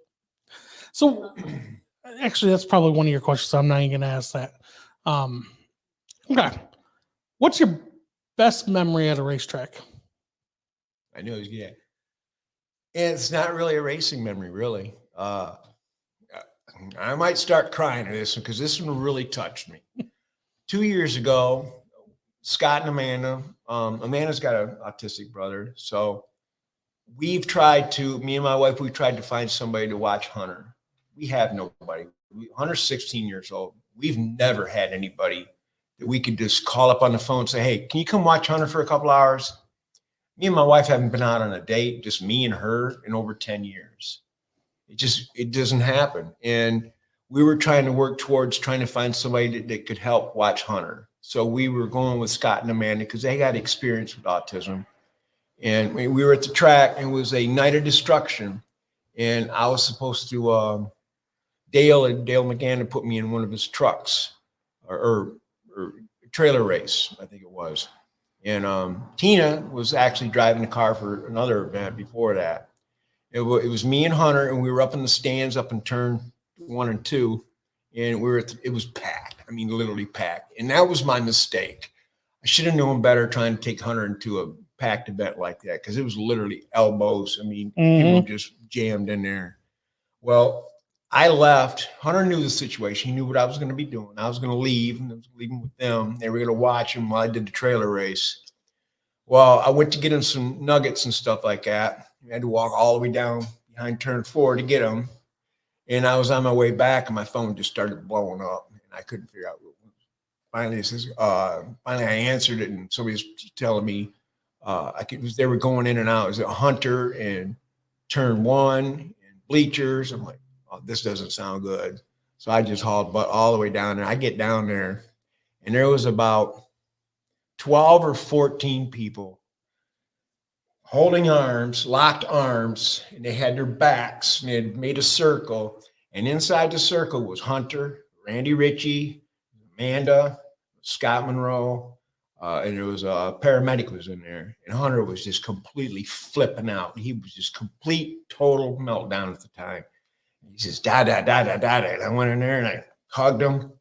So actually, that's probably one of your questions. So I'm not even going to ask that. Okay. What's your best memory at a racetrack? I know, yeah. And it's not really a racing memory, really. I might start crying at this one because this one really touched me. 2 years ago, Scott and Amanda, Amanda's got an autistic brother. So me and my wife, we've tried to find somebody to watch Hunter. We have nobody. Hunter's 16 years old. We've never had anybody that we could just call up on the phone and say, hey, can you come watch Hunter for a couple hours? Me and my wife haven't been out on a date, just me and her, in over 10 years. It doesn't happen. And we were trying to work towards trying to find somebody that could help watch Hunter. So we were going with Scott and Amanda because they got experience with autism. And we were at the track, and it was a night of destruction. And I was supposed to, Dale McGann had put me in one of his trucks or trailer race, I think it was. And Tina was actually driving the car for another event before that. It was me and Hunter, and we were up in the stands up in turn 1 and 2, and it was packed. I mean, literally packed. And that was my mistake. I should have known better trying to take Hunter into a packed event like that, because it was literally elbows. I mean, people just jammed in there. Well, I left. Hunter knew the situation. He knew what I was going to be doing. I was going to leave, and I was leaving with them. They were going to watch him while I did the trailer race. Well, I went to get him some nuggets and stuff like that. I had to walk all the way down behind turn 4 to get them. And I was on my way back, and my phone just started blowing up, and I couldn't figure out what it was. Finally, I answered it, and somebody was telling me they were going in and out. It was a Hunter and turn 1 and bleachers. I'm like, oh, this doesn't sound good. So I just hauled butt all the way down there. I get down there, and there was about 12 or 14 people holding arms, locked arms, and they had their backs, and they had made a circle. And inside the circle was Hunter, Randy Ritchie, Amanda, Scott Monroe, and there was a paramedic was in there. And Hunter was just completely flipping out. He was just complete, total meltdown at the time. He says, da, da, da, da, da, da. And I went in there and I hugged him.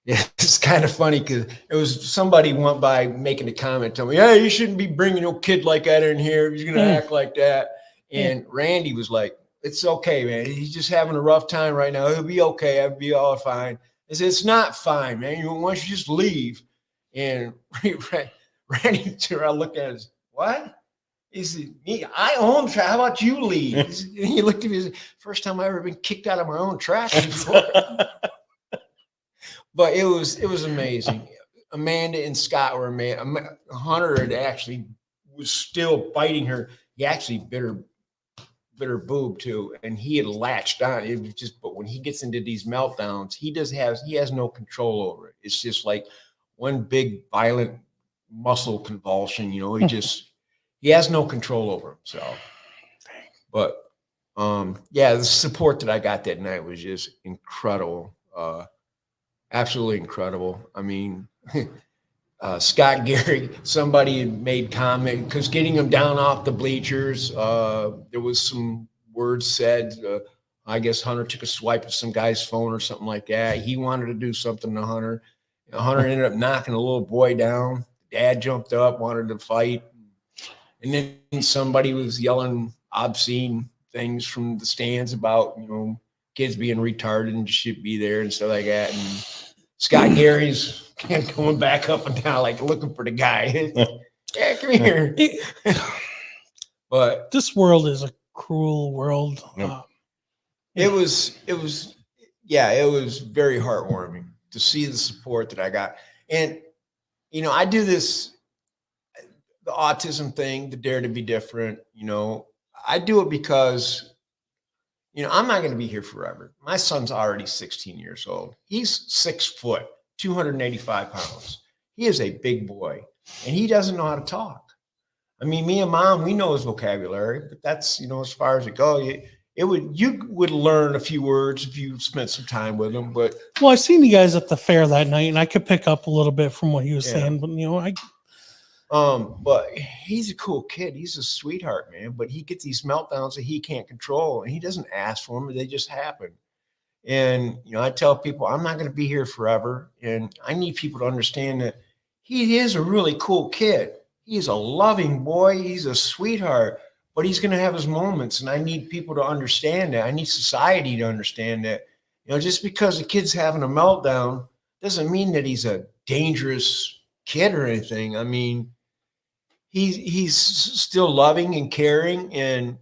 Yeah, it's kind of funny because it was somebody went by making a comment, telling me, hey, you shouldn't be bringing your kid like that in here. He's going to act like that. And Randy was like, it's okay, man. He's just having a rough time right now. He'll be okay. I'll be all fine. I said, it's not fine, man. Why don't you just leave? And Randy turned around, looked at us, what? He said, I own track. How about you leave? He looked at me and said, first time I've ever been kicked out of my own track before. But it was amazing. Amanda and Scott were amazing. Hunter had actually was still biting her. He actually bit her boob too, and he had latched on. It was just, but when he gets into these meltdowns, he has no control over it. It's just like one big violent muscle convulsion. He has no control over himself. But the support that I got that night was just incredible. Absolutely incredible. I mean, Scott Gary, somebody had made comment because getting him down off the bleachers, there was some words said. I guess Hunter took a swipe of some guy's phone or something like that. He wanted to do something to Hunter. Hunter ended up knocking a little boy down. Dad jumped up, wanted to fight. And then somebody was yelling obscene things from the stands about, kids being retarded and should be there and stuff like that. And Scott Gary's going back up and down, like looking for the guy. Yeah, come here. But this world is a cruel world. It was very heartwarming to see the support that I got. And, I do this, the autism thing, the dare to be different, I do it because I'm not going to be here forever. My son's already 16 years old. He's 6 foot, 285 pounds. He is a big boy, and he doesn't know how to talk. I mean, me and Mom, we know his vocabulary, but that's, as far as it goes. You would learn a few words if you spent some time with him. But I seen you guys at the fair that night, and I could pick up a little bit from what he was saying. But but he's a cool kid. He's a sweetheart, man. But he gets these meltdowns that he can't control, and he doesn't ask for them. They just happen. And, I tell people I'm not going to be here forever. And I need people to understand that he is a really cool kid. He's a loving boy. He's a sweetheart, but he's going to have his moments. And I need people to understand that. I need society to understand that, just because a kid's having a meltdown doesn't mean that he's a dangerous kid or anything. I mean, he's still loving and caring, and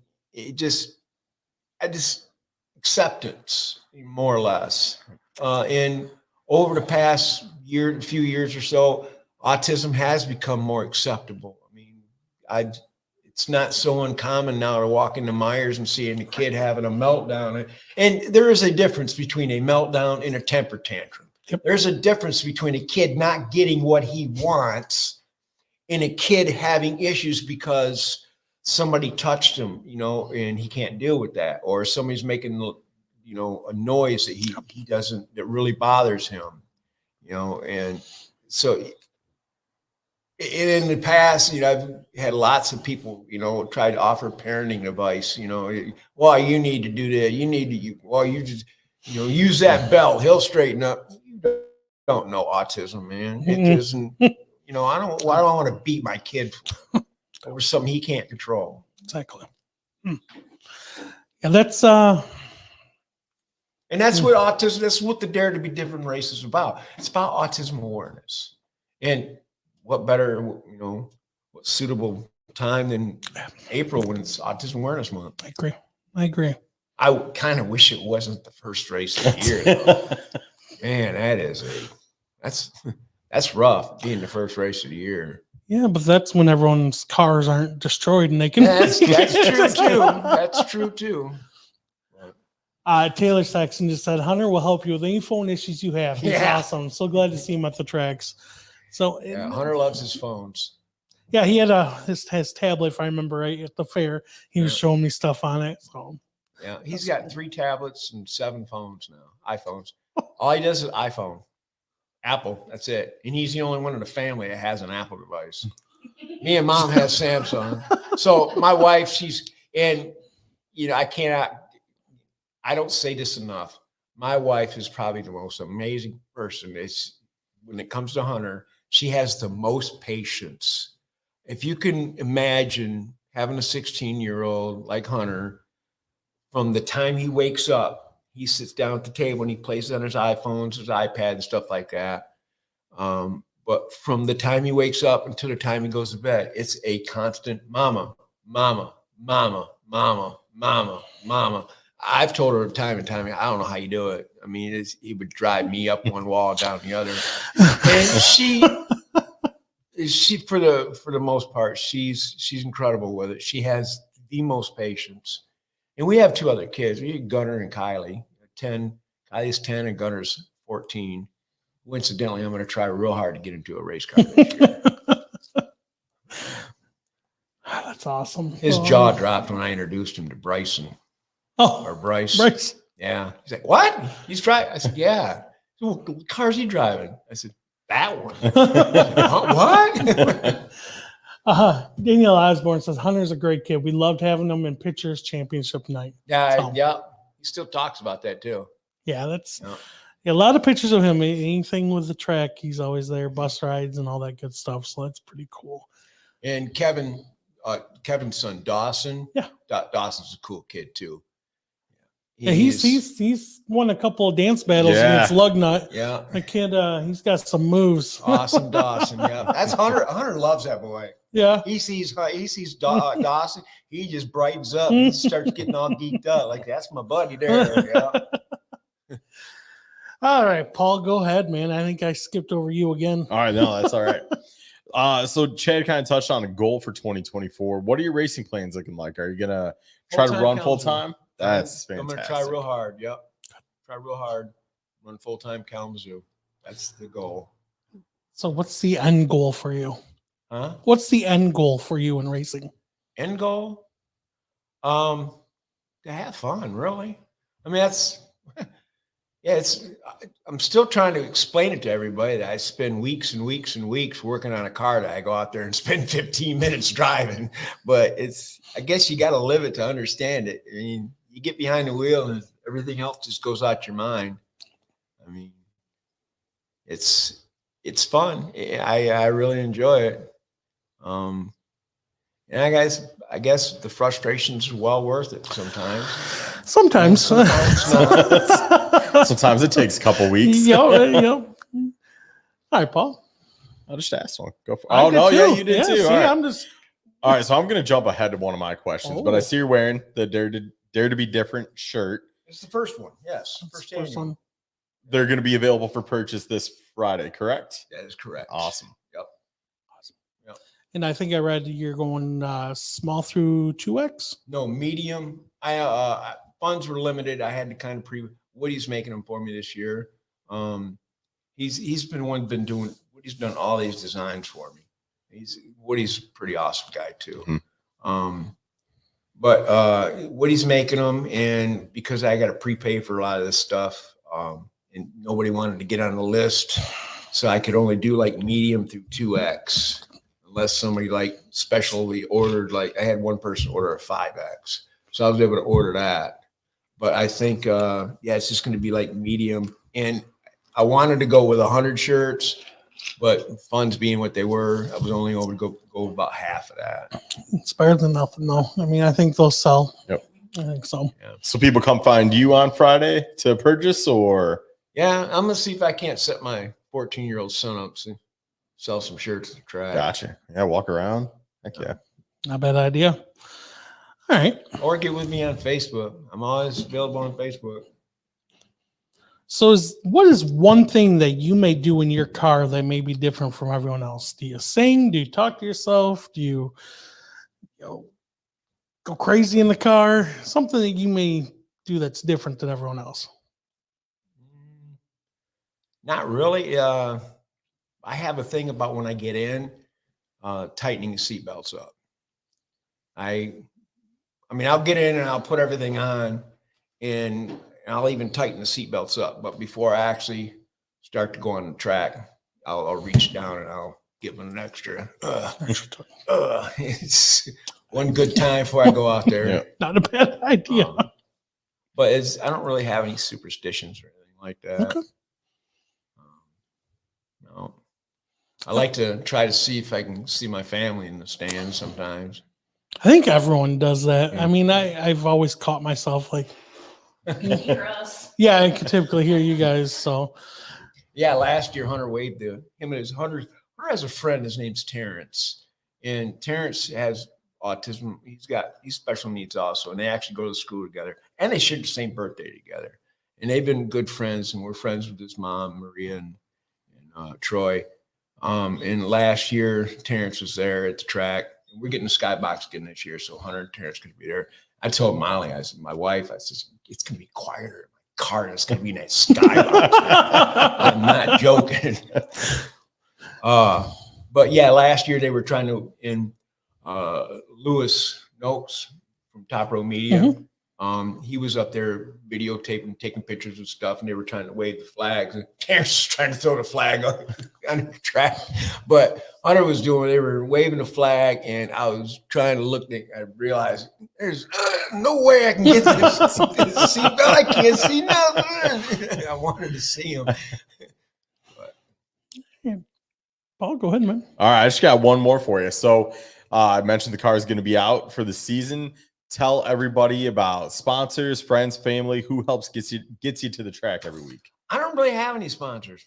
acceptance, more or less. And over the past few years or so, autism has become more acceptable. I mean, it's not so uncommon now to walk into Myers and seeing a kid having a meltdown. And there is a difference between a meltdown and a temper tantrum. Yep. There's a difference between a kid not getting what he wants and a kid having issues because somebody touched him, and he can't deal with that, or somebody's making, a noise that he doesn't, that really bothers him, and so in the past, I've had lots of people, try to offer parenting advice, well, you need to do that. You need to, you just, use that belt. He'll straighten up. You don't know autism, man. It doesn't, I don't want to beat my kid over something he can't control. Exactly. Yeah, that's and that's what autism, that's what the Dare to Be Different race is about. It's about autism awareness. And what better, what suitable time than April when it's Autism Awareness Month. I agree. I kind of wish it wasn't the first race of the year, though. Man, that's rough, being the first race of the year. Yeah, but that's when everyone's cars aren't destroyed and they can. That's true too. That's true too. Taylor Saxon just said Hunter will help you with any phone issues you have. He's awesome. So glad to see him at the tracks. So Hunter loves his phones. Yeah, he had his tablet, if I remember right, at the fair. He was showing me stuff on it. So yeah, he's got 3 tablets and 7 phones now. iPhones. All he does is iPhone. Apple, that's it. And he's the only one in the family that has an Apple device. Me and mom has Samsung. So my wife, I don't say this enough. My wife is probably the most amazing person. When it comes to Hunter, she has the most patience. If you can imagine having a 16-year-old like Hunter, from the time he wakes up, he sits down at the table and he plays on his iPhones, his iPad, and stuff like that. But from the time he wakes up until the time he goes to bed, it's a constant mama, mama, mama, mama, mama, mama. I've told her time and time, I don't know how you do it. I mean, he would drive me up one wall, down the other. And she for the most part, she's incredible with it. She has the most patience. And we have 2 other kids. We have Gunnar and Kylie, 10. Kylie's 10 and Gunnar's 14. Coincidentally, I'm going to try real hard to get into a race car this year. that's awesome. His jaw dropped when I introduced him to Bryson. Or Bryce. Yeah. He's like, what? He's driving? I said, yeah. What car is he driving? I said, that one. What? Danielle Osborne says Hunter's a great kid. We loved having him in pictures championship night. Yeah, yeah. He still talks about that too. Yeah, a lot of pictures of him. Anything with the track, he's always there. Bus rides and all that good stuff. So that's pretty cool. And Kevin's son Dawson. Yeah, Dawson's a cool kid too. Yeah, he's won a couple of dance battles against Lugnut. Yeah, the kid, he's got some moves. Awesome, Dawson. Yeah, that's Hunter. Hunter loves that boy. Yeah, he sees Dawson. He just brightens up. He starts getting all geeked up. Like, that's my buddy there. Yeah. All right, Paul, go ahead, man. I think I skipped over you again. All right, no, that's all right. So Chad kind of touched on a goal for 2024. What are your racing plans looking like? Are you gonna try to run full time? That's fantastic. I'm gonna try real hard. Yep, try real hard. Run full time Kalamazoo. That's the goal. So, what's the end goal for you? Huh? What's the end goal for you in racing? End goal? To have fun, really. I mean, I'm still trying to explain it to everybody that I spend weeks and weeks and weeks working on a car that I go out there and spend 15 minutes driving. But I guess you got to live it to understand it. I mean, you get behind the wheel and everything else just goes out your mind. I mean, it's fun. I really enjoy it. And I guess the frustration's well worth it sometimes. Sometimes Sometimes it takes a couple weeks. All right, Paul. I'll just ask one. Go for. Oh no, yeah, you did too. See, All right. I'm just All right, so I'm gonna jump ahead to one of my questions, but I Oh. see you're wearing the Dare to Be Different shirt. It's the first one. Yes. First annual. one. They're gonna be available for purchase this Friday, correct? That is correct. Awesome. Yep. And I think I read you're going small through 2X. No, medium. Funds were limited. I had to kind of Woody's making them for me this year. He's been doing. Woody's done all these designs for me. Woody's a pretty awesome guy too. But Woody's making them, and because I got to prepay for a lot of this stuff, and nobody wanted to get on the list, so I could only do like medium through 2X. Unless somebody like specially ordered, like I had one person order a 5X. So I was able to order that. But I think, it's just going to be like medium. And I wanted to go with 100 shirts, but funds being what they were, I was only able to go about half of that. It's better than nothing, though. I mean, I think they'll sell. Yep. I think so. Yeah. So people come find you on Friday to purchase, or? Yeah, I'm going to see if I can't set my 14-year-old son up to sell some shirts at the track. Gotcha. Yeah, walk around. Heck yeah. Not a bad idea. All right. Or get with me on Facebook. I'm always available on Facebook. So what is one thing that you may do in your car that may be different from everyone else? Do you sing? Do you talk to yourself? Do you go crazy in the car? Something that you may do that's different than everyone else? Not really. I have a thing about when I get in, tightening the seatbelts up. I mean, I'll get in and I'll put everything on, and I'll even tighten the seatbelts up. But before I actually start to go on the track, I'll reach down and I'll give them an extra. It's one good time before I go out there. Yeah. Not a bad idea. But I don't really have any superstitions or anything like that. Okay. No. I like to try to see if I can see my family in the stands sometimes. I think everyone does that. Yeah. I mean, I've always caught myself like, Hear us. yeah, I can typically hear you guys. So Yeah, last year Hunter waved him and his Hunter has a friend. His name's Terrence, and Terrence has autism. He's special needs also, and they actually go to school together, and they share the same birthday together, and they've been good friends. And we're friends with his mom, Maria, and Troy. And last year Terrence was there at the track. We're getting the skybox again this year, so Hunter and Terrence could be there. I told Molly, I said, my wife, I said, it's going to be quieter in my car, and it's going to be in that skybox. I'm not joking. But yeah, last year they were trying to, in Lewis Noakes from Top Row Media, he was up there videotaping, taking pictures of stuff, and they were trying to wave the flags. And Terrence was trying to throw the flag on the track. But Hunter was they were waving the flag, and I was trying to look. I realized there's no way I can get to this seatbelt. I can't see nothing. I wanted to see him. Paul, go ahead, man. All right, I just got one more for you. So I mentioned the car is going to be out for the season. Tell everybody about sponsors, friends, family, who helps gets you to the track every week. I don't really have any sponsors.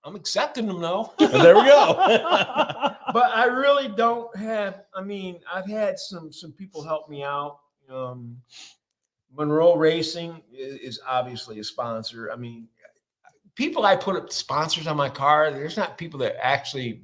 I'm accepting them though. And there we go. But I really don't have. I mean, I've had some people help me out. Monroe Racing is obviously a sponsor. I mean, people I put up sponsors on my car. There's not people that actually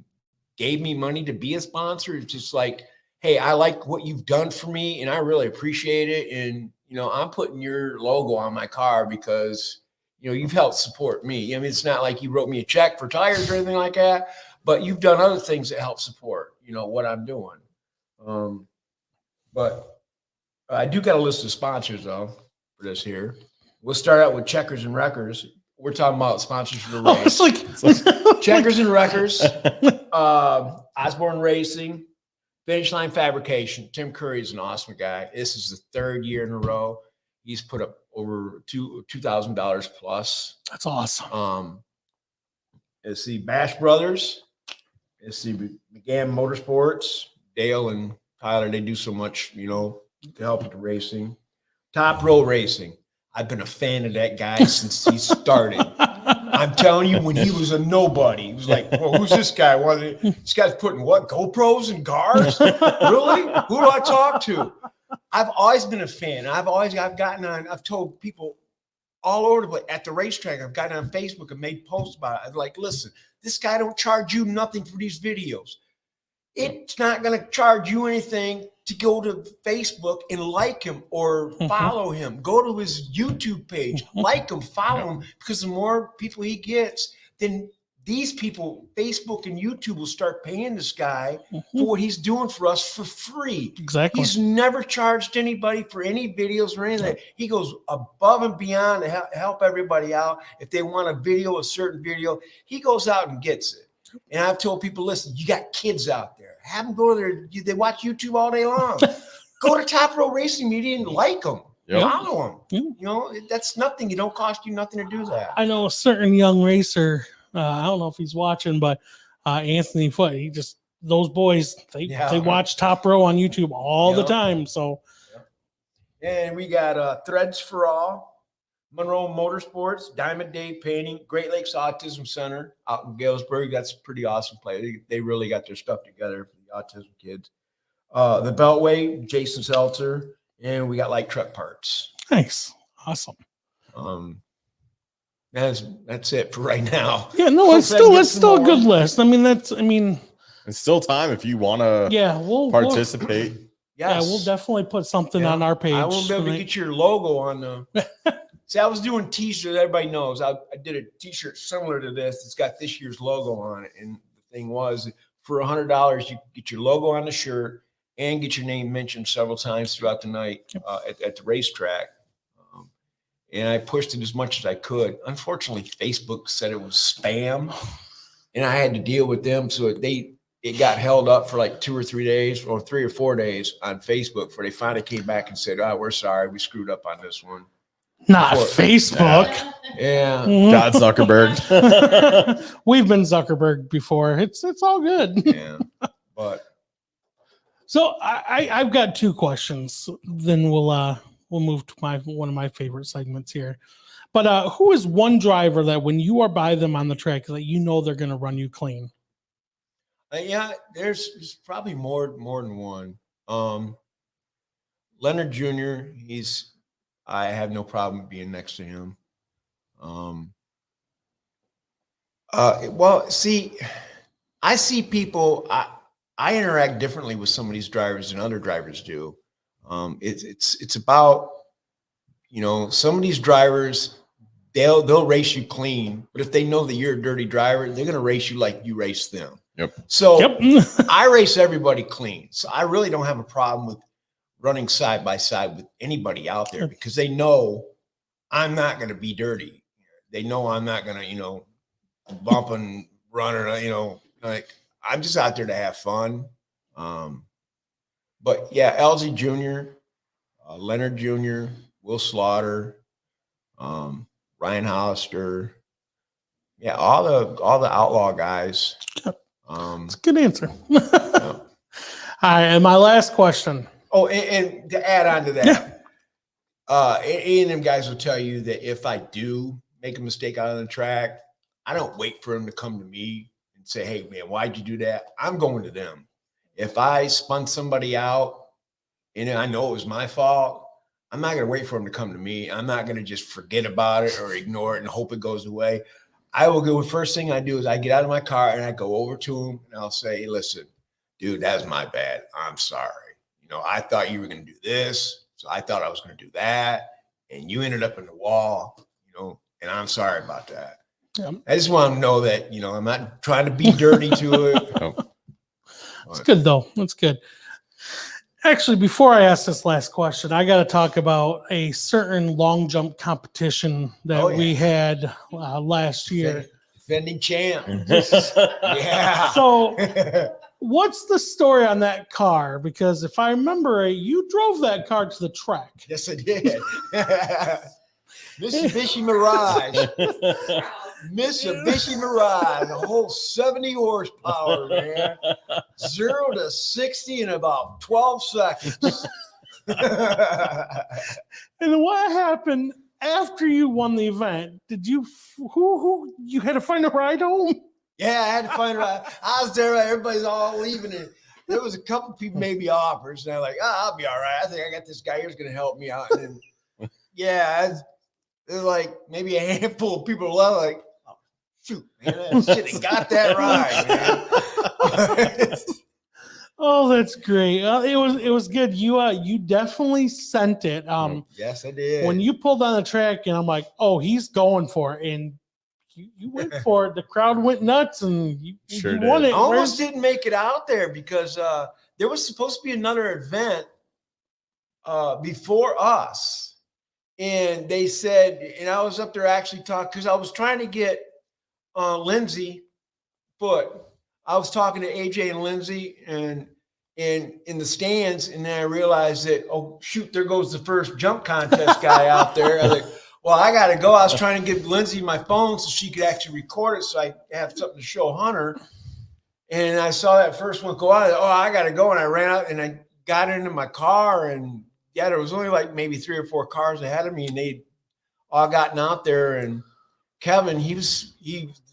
gave me money to be a sponsor. It's just like, hey, I like what you've done for me, and I really appreciate it. And I'm putting your logo on my car because you've helped support me. I mean, it's not like you wrote me a check for tires or anything like that, but you've done other things that help support what I'm doing. But I do got a list of sponsors though for this here. We'll start out with Checkers and Wreckers. We're talking about sponsors for the race. It's like Checkers and Wreckers, Osborne Racing, Finish Line Fabrication. Tim Curry is an awesome guy. This is the third year in a row. He's put up over $2,000 plus. That's awesome. It's the Bash Brothers. It's the McGann Motorsports. Dale and Tyler, they do so much, to help with the racing. Top Row Racing. I've been a fan of that guy since he started. I'm telling you, when he was a nobody, he was like, well, who's this guy? This guy's putting what, GoPros in cars? Really? Who do I talk to? I've always been a fan. I've told people all over the place at the racetrack. I've gotten on Facebook and made posts about it. I'm like, listen, this guy don't charge you nothing for these videos. It's not going to charge you anything to go to Facebook and like him or follow him. Go to his YouTube page, like him, follow him, because the more people he gets, then these people, Facebook and YouTube, will start paying this guy for what he's doing for us for free. Exactly. He's never charged anybody for any videos or anything. He goes above and beyond to help everybody out. If they want a certain video, he goes out and gets it. And I've told people, listen, you got kids out there. Have them go there. They watch YouTube all day long. Go to Top Row Racing Media and like them. Yep. Follow them. Yep. You know, that's nothing. It don't cost you nothing to do that. I know a certain young racer. I don't know if he's watching, but Anthony Foote. Those boys. They watch Top Row on YouTube all the time. So, and we got Threads for All, Monroe Motorsports, Diamond Dave Painting, Great Lakes Autism Center out in Galesburg. That's a pretty awesome place. They really got their stuff together for the autism kids. The Beltway, Jason Seltzer, and we got Light Truck Parts. Nice. Awesome. That's it for right now. Yeah, no, it's still a good list. It's still time if you want to we'll participate. Yes. Yeah, we'll definitely put something on our page. I won't be able to get your logo on the. See, I was doing T-shirts. Everybody knows I did a T-shirt similar to this. It's got this year's logo on it, and the thing was, for $100, you get your logo on the shirt and get your name mentioned several times throughout the night at the racetrack. And I pushed it as much as I could. Unfortunately, Facebook said it was spam, and I had to deal with them. So it got held up for like 2 or 3 days, or 3 or 4 days on Facebook, before they finally came back and said, "Oh, we're sorry, we screwed up on this one." Not Facebook. Yeah. God, Zuckerberg. We've been Zuckerberg before. It's all good. Yeah. But so I've got 2 questions. Then we'll move to one of my favorite segments here. But who is one driver that when you are by them on the track that you know they're going to run you clean? yeah, there's probably more than one. Leonard Jr., I have no problem being next to him. Well, see, I see people, I interact differently with some of these drivers than other drivers do. It's about, some of these drivers, they'll race you clean, but if they know that you're a dirty driver, they're going to race you like you race them. Yep. So I race everybody clean. So I really don't have a problem with running side by side with anybody out there, because they know I'm not going to be dirty. They know I'm not going to, bump and run, or, like, I'm just out there to have fun. But yeah, LZ Jr., Leonard Jr., Will Slaughter, Ryan Hollister. Yeah, all the outlaw guys. It's a good answer. All right, and my last question. Oh, and to add on to that, and them guys will tell you that if I do make a mistake out on the track, I don't wait for them to come to me and say, "Hey, man, why'd you do that?" I'm going to them. If I spun somebody out and I know it was my fault, I'm not going to wait for them to come to me. I'm not going to just forget about it or ignore it and hope it goes away. I will go. First thing I do is I get out of my car and I go over to them and I'll say, "Hey, listen, dude, that's my bad. I'm sorry. I thought you were going to do this, so I thought I was going to do that, and you ended up in the wall, and I'm sorry about that." Yeah. I just want to know that, I'm not trying to be dirty to it. It's good, though. That's good. Actually, before I ask this last question, I got to talk about a certain long jump competition that we had last year. Defending champ. Yeah. So what's the story on that car? Because if I remember right, you drove that car to the track. Yes, I did. Mitsubishi Mirage. Mitsubishi Mirage. A whole 70 horsepower, man. 0 to 60 in about 12 seconds. And what happened after you won the event, did you who you had to find a ride home? Yeah, I had to find out. I was there. Everybody's all leaving it. There was a couple people maybe offers, and I'm like, I'll be all right. I think I got this guy who's going to help me out. And then, there's like maybe a handful of people left. Like, oh, shoot, man, I should have got that ride, man. Oh, that's great. It was good. You definitely sent it. Yes, I did. When you pulled on the track, and I'm like, oh, he's going for it, and you went for it. The crowd went nuts, and you won it. I almost didn't make it out there because there was supposed to be another event before us. And they said, and I was up there actually talking because I was trying to get Lindsay Foot. I was talking to AJ and Lindsay and in the stands, and then I realized that, oh shoot, there goes the first jump contest guy out there. I was like, well, I got to go. I was trying to give Lindsay my phone so she could actually record it so I have something to show Hunter. And I saw that first one go out. I got to go. And I ran out and I got into my car. And yeah, there was only like maybe 3 or 4 cars ahead of me. And they all gotten out there. And Kevin, he was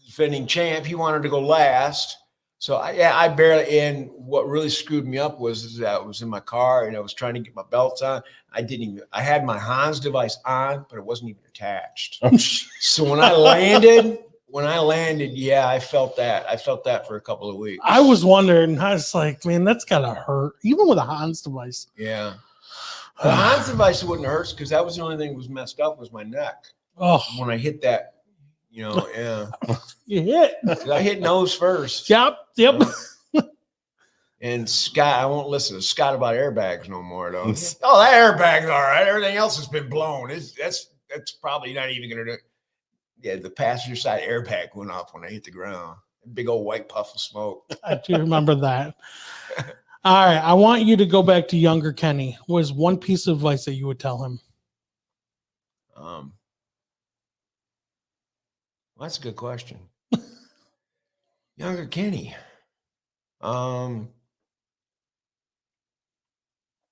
defending champ. He wanted to go last. So I barely, and what really screwed me up was that I was in my car and I was trying to get my belts on. I had my Hans device on, but it wasn't even attached. So when I landed, yeah, I felt that. I felt that for a couple of weeks. I was wondering, I was like, man, that's gotta hurt, even with a Hans device. Yeah. The Hans device wouldn't hurt because that was the only thing that was messed up was my neck. Oh, when I hit that. Yeah. You hit. I hit nose first. Yep. And Scott, I won't listen to Scott about airbags no more, though. Oh, that airbag's all right. Everything else has been blown. That's probably not even going to do it. Yeah, the passenger side airbag went off when I hit the ground. A big old white puff of smoke. I do remember that. All right. I want you to go back to younger Kenny. What is one piece of advice that you would tell him? Well, that's a good question. Younger Kenny.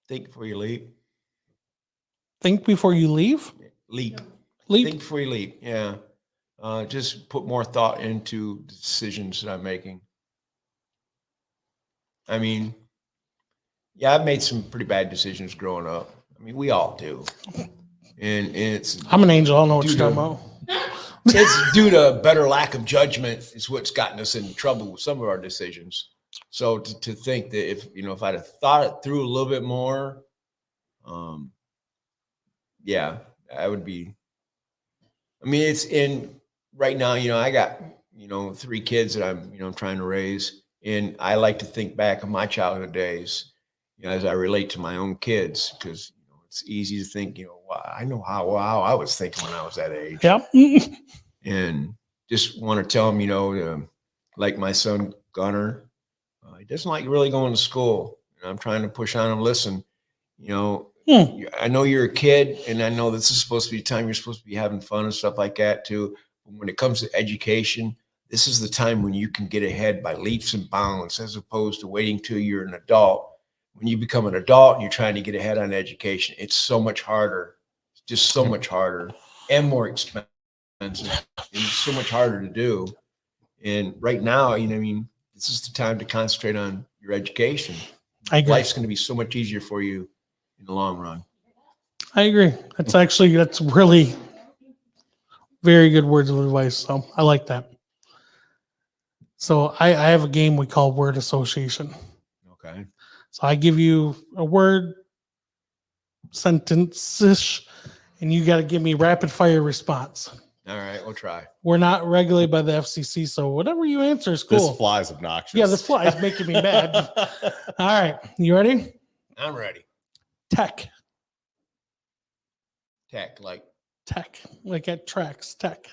Think before you leap. Think before you leave? Leap. Leap. Think before you leap. Yeah. Just put more thought into the decisions that I'm making. I mean, yeah, I've made some pretty bad decisions growing up. I mean, we all do. And it's I'm an angel. I don't know what you're talking about. It's due to better lack of judgment is what's gotten us in trouble with some of our decisions. So to think that if I'd have thought it through a little bit more, yeah, I would be. I mean, it's in right now, I got, 3 kids that I'm trying to raise. And I like to think back of my childhood days, as I relate to my own kids, because, it's easy to think, I know how I was thinking when I was that age. Yep. And just want to tell them, like my son Gunner, he doesn't like really going to school. And I'm trying to push on him. Listen, I know you're a kid, and I know this is supposed to be time you're supposed to be having fun and stuff like that too. But when it comes to education, this is the time when you can get ahead by leaps and bounds, as opposed to waiting till you're an adult. When you become an adult and you're trying to get ahead on education, it's so much harder. It's just so much harder and more expensive. And it's so much harder to do. And right now, this is the time to concentrate on your education. I agree. Life's going to be so much easier for you in the long run. I agree. That's really very good words of advice. So I like that. So I have a game we call word association. Okay. So I give you a word, sentence-ish, and you got to give me rapid fire response. All right, we'll try. We're not regulated by the FCC, so whatever you answer is cool. This fly is obnoxious. Yeah, this fly is making me mad. All right, you ready? I'm ready. Tech. Tech, like at tracks, tech.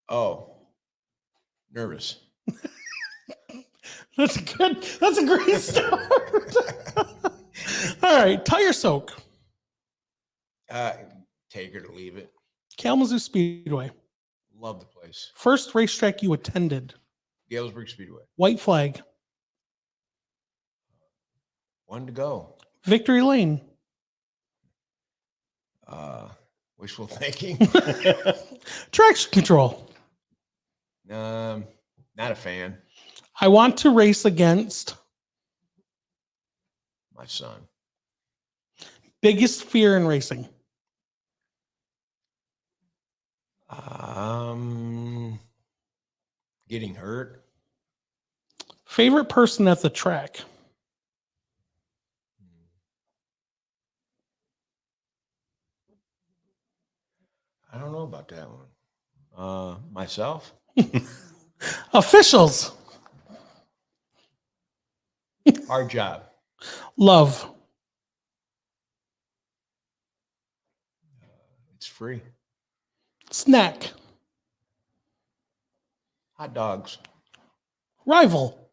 Oh, nervous. That's a great start. All right, tire soak. Take her to leave it. Kalamazoo Speedway. Love the place. First racetrack you attended. Galesburg Speedway. White flag. One to go. Victory Lane. Wishful thinking. Traction control. Not a fan. I want to race against. My son. Biggest fear in racing. Getting hurt. Favorite person at the track. I don't know about that one. Myself. Officials. Hard job. Love. It's free. Snack. Hot dogs. Rival.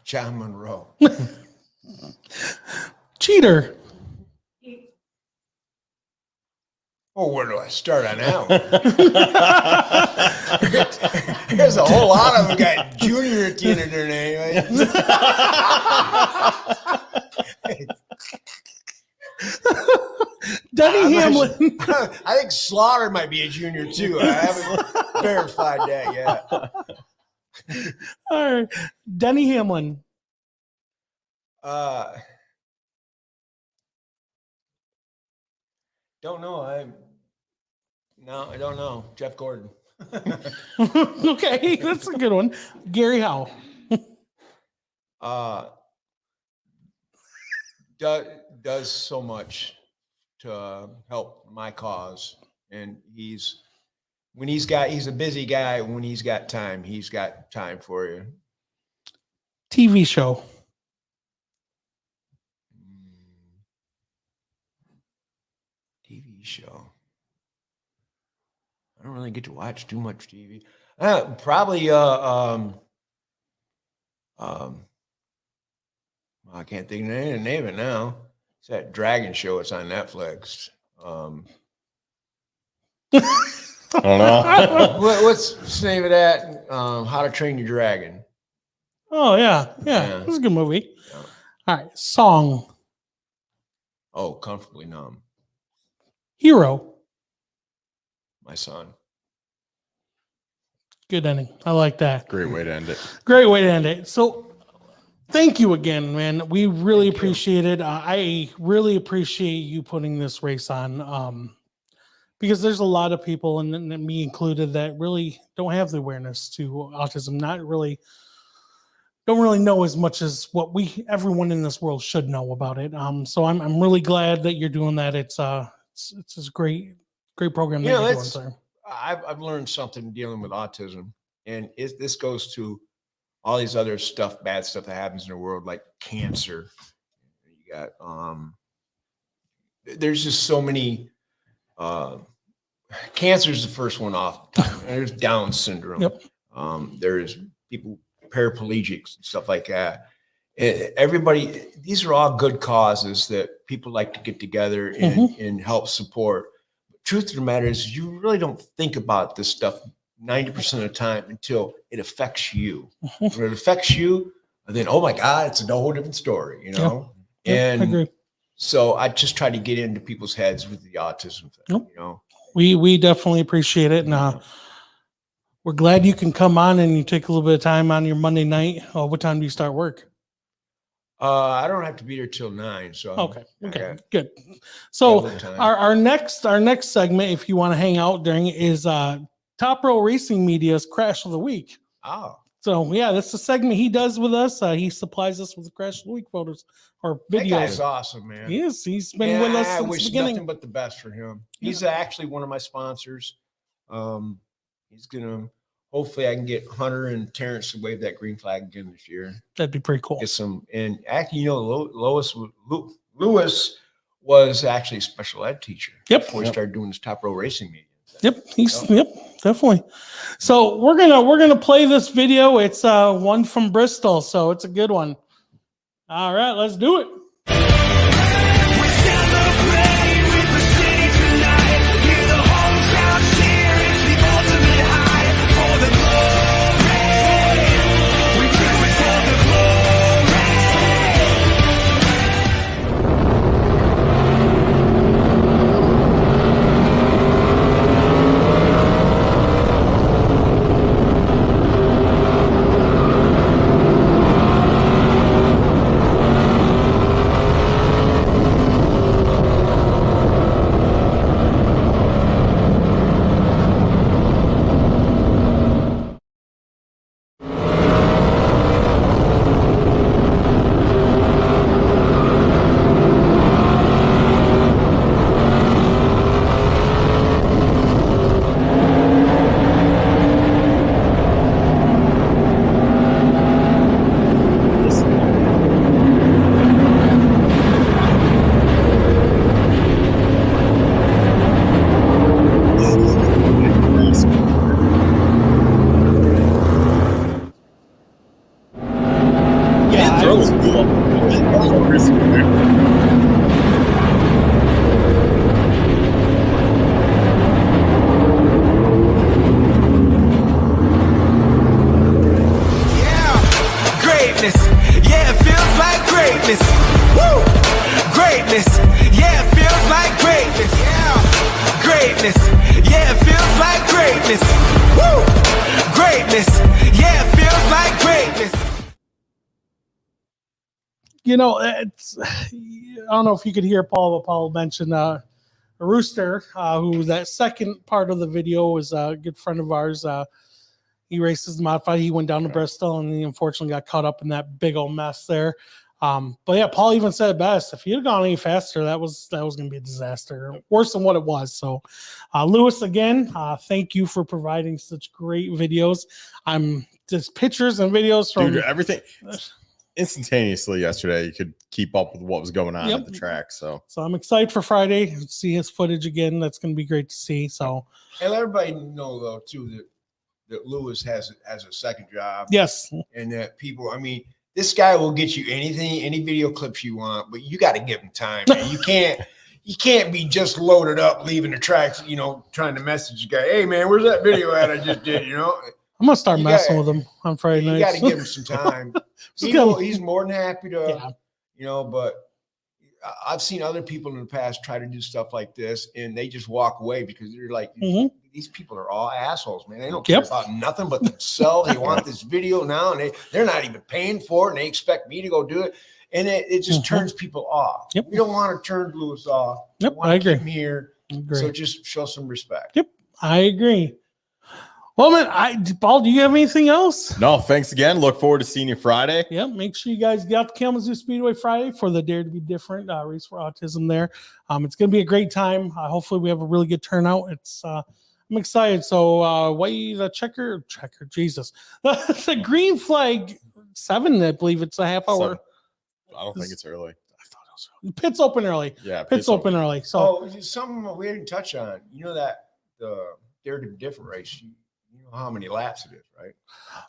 John Monroe. Cheater. Oh, where do I start on that one? There's a whole lot of them got Junior at the end of their name. Denny Hamlin. I think Slaughter might be a junior too. I haven't verified that yet. All right. Denny Hamlin. Don't know. I don't know. Jeff Gordon. Okay, that's a good one. Gary Howe. Does so much to help my cause, and he's a busy guy. When he's got time for you. TV show. TV show. I don't really get to watch too much TV. Probably I can't think of the name of it now. It's that dragon show. It's on Netflix. I don't know. What's the name of that? How to Train Your Dragon. Oh, yeah. It was a good movie. Yeah. All right. Song. Oh, Comfortably Numb. Hero. My son. Good ending. I like that. Great way to end it. Great way to end it. So thank you again, man. We really appreciate it. I really appreciate you putting this race on because there's a lot of people, and me included, that really don't have the awareness to autism, don't really know as much as what everyone in this world should know about it. So I'm really glad that you're doing that. It's a great program that you're doing, sir. I've learned something dealing with autism, and this goes to all these other bad stuff that happens in the world, like cancer. You got there's just so many. Cancer is the first one off. There's Down syndrome. Yep. There's people paraplegics and stuff like that. Everybody, these are all good causes that people like to get together and help support. Truth of the matter is, you really don't think about this stuff 90% of the time until it affects you. When it affects you, then, oh my God, it's a whole different story, you know? Yep, I agree. So I just try to get into people's heads with the autism thing, you know? We definitely appreciate it. And we're glad you can come on and you take a little bit of time on your Monday night. What time do you start work? I don't have to be there till 9. So Okay, good. So our next segment, if you want to hang out during it, is Top Row Racing Media's Crash of the Week. Oh, so yeah, that's the segment he does with us. He supplies us with Crash of the Week photos or videos. that guy's awesome, man. He is. He's been with us since the beginning. Nothing but the best for him. He's actually one of my sponsors. He's gonna. Hopefully, I can get Hunter and Terrence to wave that green flag again this year. That'd be pretty cool. Get some, and actually, you know, Lewis was actually a special ed teacher. Yep. Before he started doing his Top Row Racing media. Yep. Definitely. So we're gonna play this video. It's one from Bristol, so it's a good one. All right, let's do it. Greatness, yeah, it feels like greatness. Woo! Greatness, yeah, it feels like greatness. Yeah. Greatness, yeah, it feels like greatness. Woo! Greatness, yeah, it feels like greatness. You know, it's, I don't know if you could hear Paul, but Paul mentioned a rooster, who that second part of the video was a good friend of ours. He races the modified. He went down to Bristol and he unfortunately got caught up in that big old mess there. But yeah, Paul even said it best. If he had gone any faster, that was going to be a disaster, worse than what it was. So, Lewis, again, thank you for providing such great videos. I'm just pictures and videos from everything instantaneously yesterday. You could keep up with what was going on at the track. So I'm excited for Friday to see his footage again. That's going to be great to see. So, and let everybody know though too that Lewis has a second job. Yes, and that people, I mean, this guy will get you anything, any video clips you want, but you got to give him time, man. You can't be just loaded up, leaving the tracks, you know, trying to message the guy, hey man, where's that video at I just did, you know? I'm gonna start messing with him on Friday nights. You got to give him some time. He's more than happy to, you know, but I've seen other people in the past try to do stuff like this and they just walk away because they're like, these people are all assholes, man. They don't care about nothing but themselves. They want this video now and they're not even paying for it and they expect me to go do it. And it just turns people off. We don't want to turn Lewis off. I agree. Keep him here. So just show some respect. I agree. Well, man, Paul, do you have anything else? No, thanks again. Look forward to seeing you Friday. Yeah, make sure you guys get out to Kalamazoo Speedway Friday for the Dare to Be Different race for autism there. It's going to be a great time. Hopefully we have a really good turnout. I'm excited. So the checker, Jesus. The green flag 7, I believe it's a half hour. I don't think it's early. I thought it was early. Pits open early. Yeah, pits open early. So something we didn't touch on. You know that the Dare to Be Different race, you know how many laps it is, right?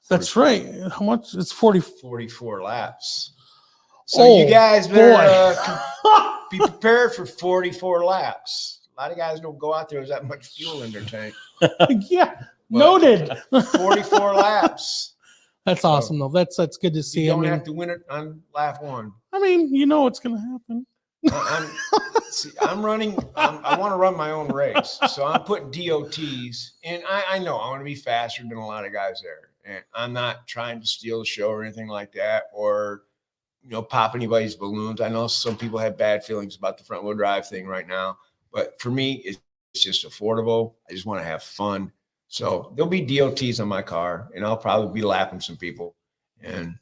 That's right. How much? It's 44 laps. So you guys better be prepared for 44 laps. A lot of guys don't go out there with that much fuel in their tank. Noted. 44 laps. That's awesome, though. That's good to see. You don't have to win it on lap 1. I mean, you know what's going to happen. I'm running. I want to run my own race, so I'm putting DOTs, and I know I want to be faster than a lot of guys there, and I'm not trying to steal the show or anything like that, or pop anybody's balloons. I know some people have bad feelings about the front wheel drive thing right now, but for me, it's just affordable. I just want to have fun, so there'll be DOTs on my car, and I'll probably be lapping some people, and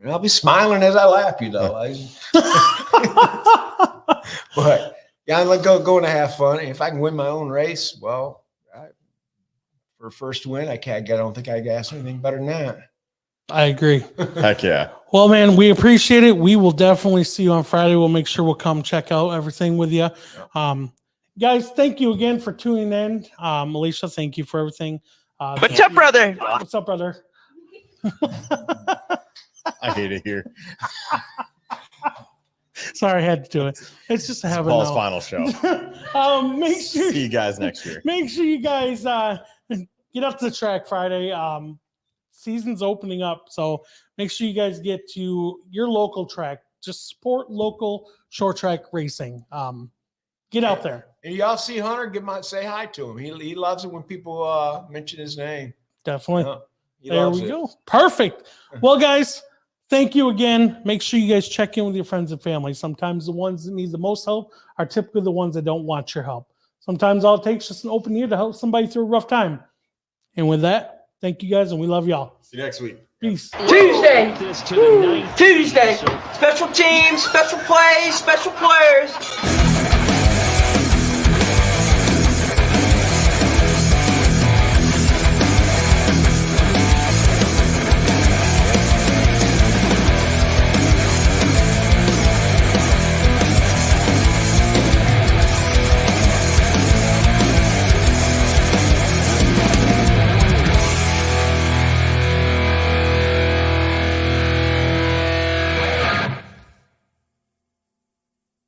I'll be smiling as I lap you, though. But yeah, I'm going to have fun. And if I can win my own race, well, for first win, I don't think I ask anything better than that. I agree. Heck yeah. Well, man, we appreciate it. We will definitely see you on Friday. We'll make sure we'll come check out everything with you. Guys, thank you again for tuning in. Alicia, thank you for everything. What's up, brother? What's up, brother? I hate it here. Sorry, I had to do it. It's just having Paul's final show. Make sure see you guys next year. Make sure you guys get up to the track Friday. Season's opening up, so make sure you guys get to your local track. Just support local short track racing. Get out there. And y'all see Hunter, say hi to him. He loves it when people mention his name. Definitely. There we go. Perfect. Well, guys, thank you again. Make sure you guys check in with your friends and family. Sometimes the ones that need the most help are typically the ones that don't want your help. Sometimes all it takes is just an open ear to help somebody through a rough time. And with that, thank you guys, and we love y'all. See you next week. Peace. Tuesday. Tuesday. Special teams, special plays, special players.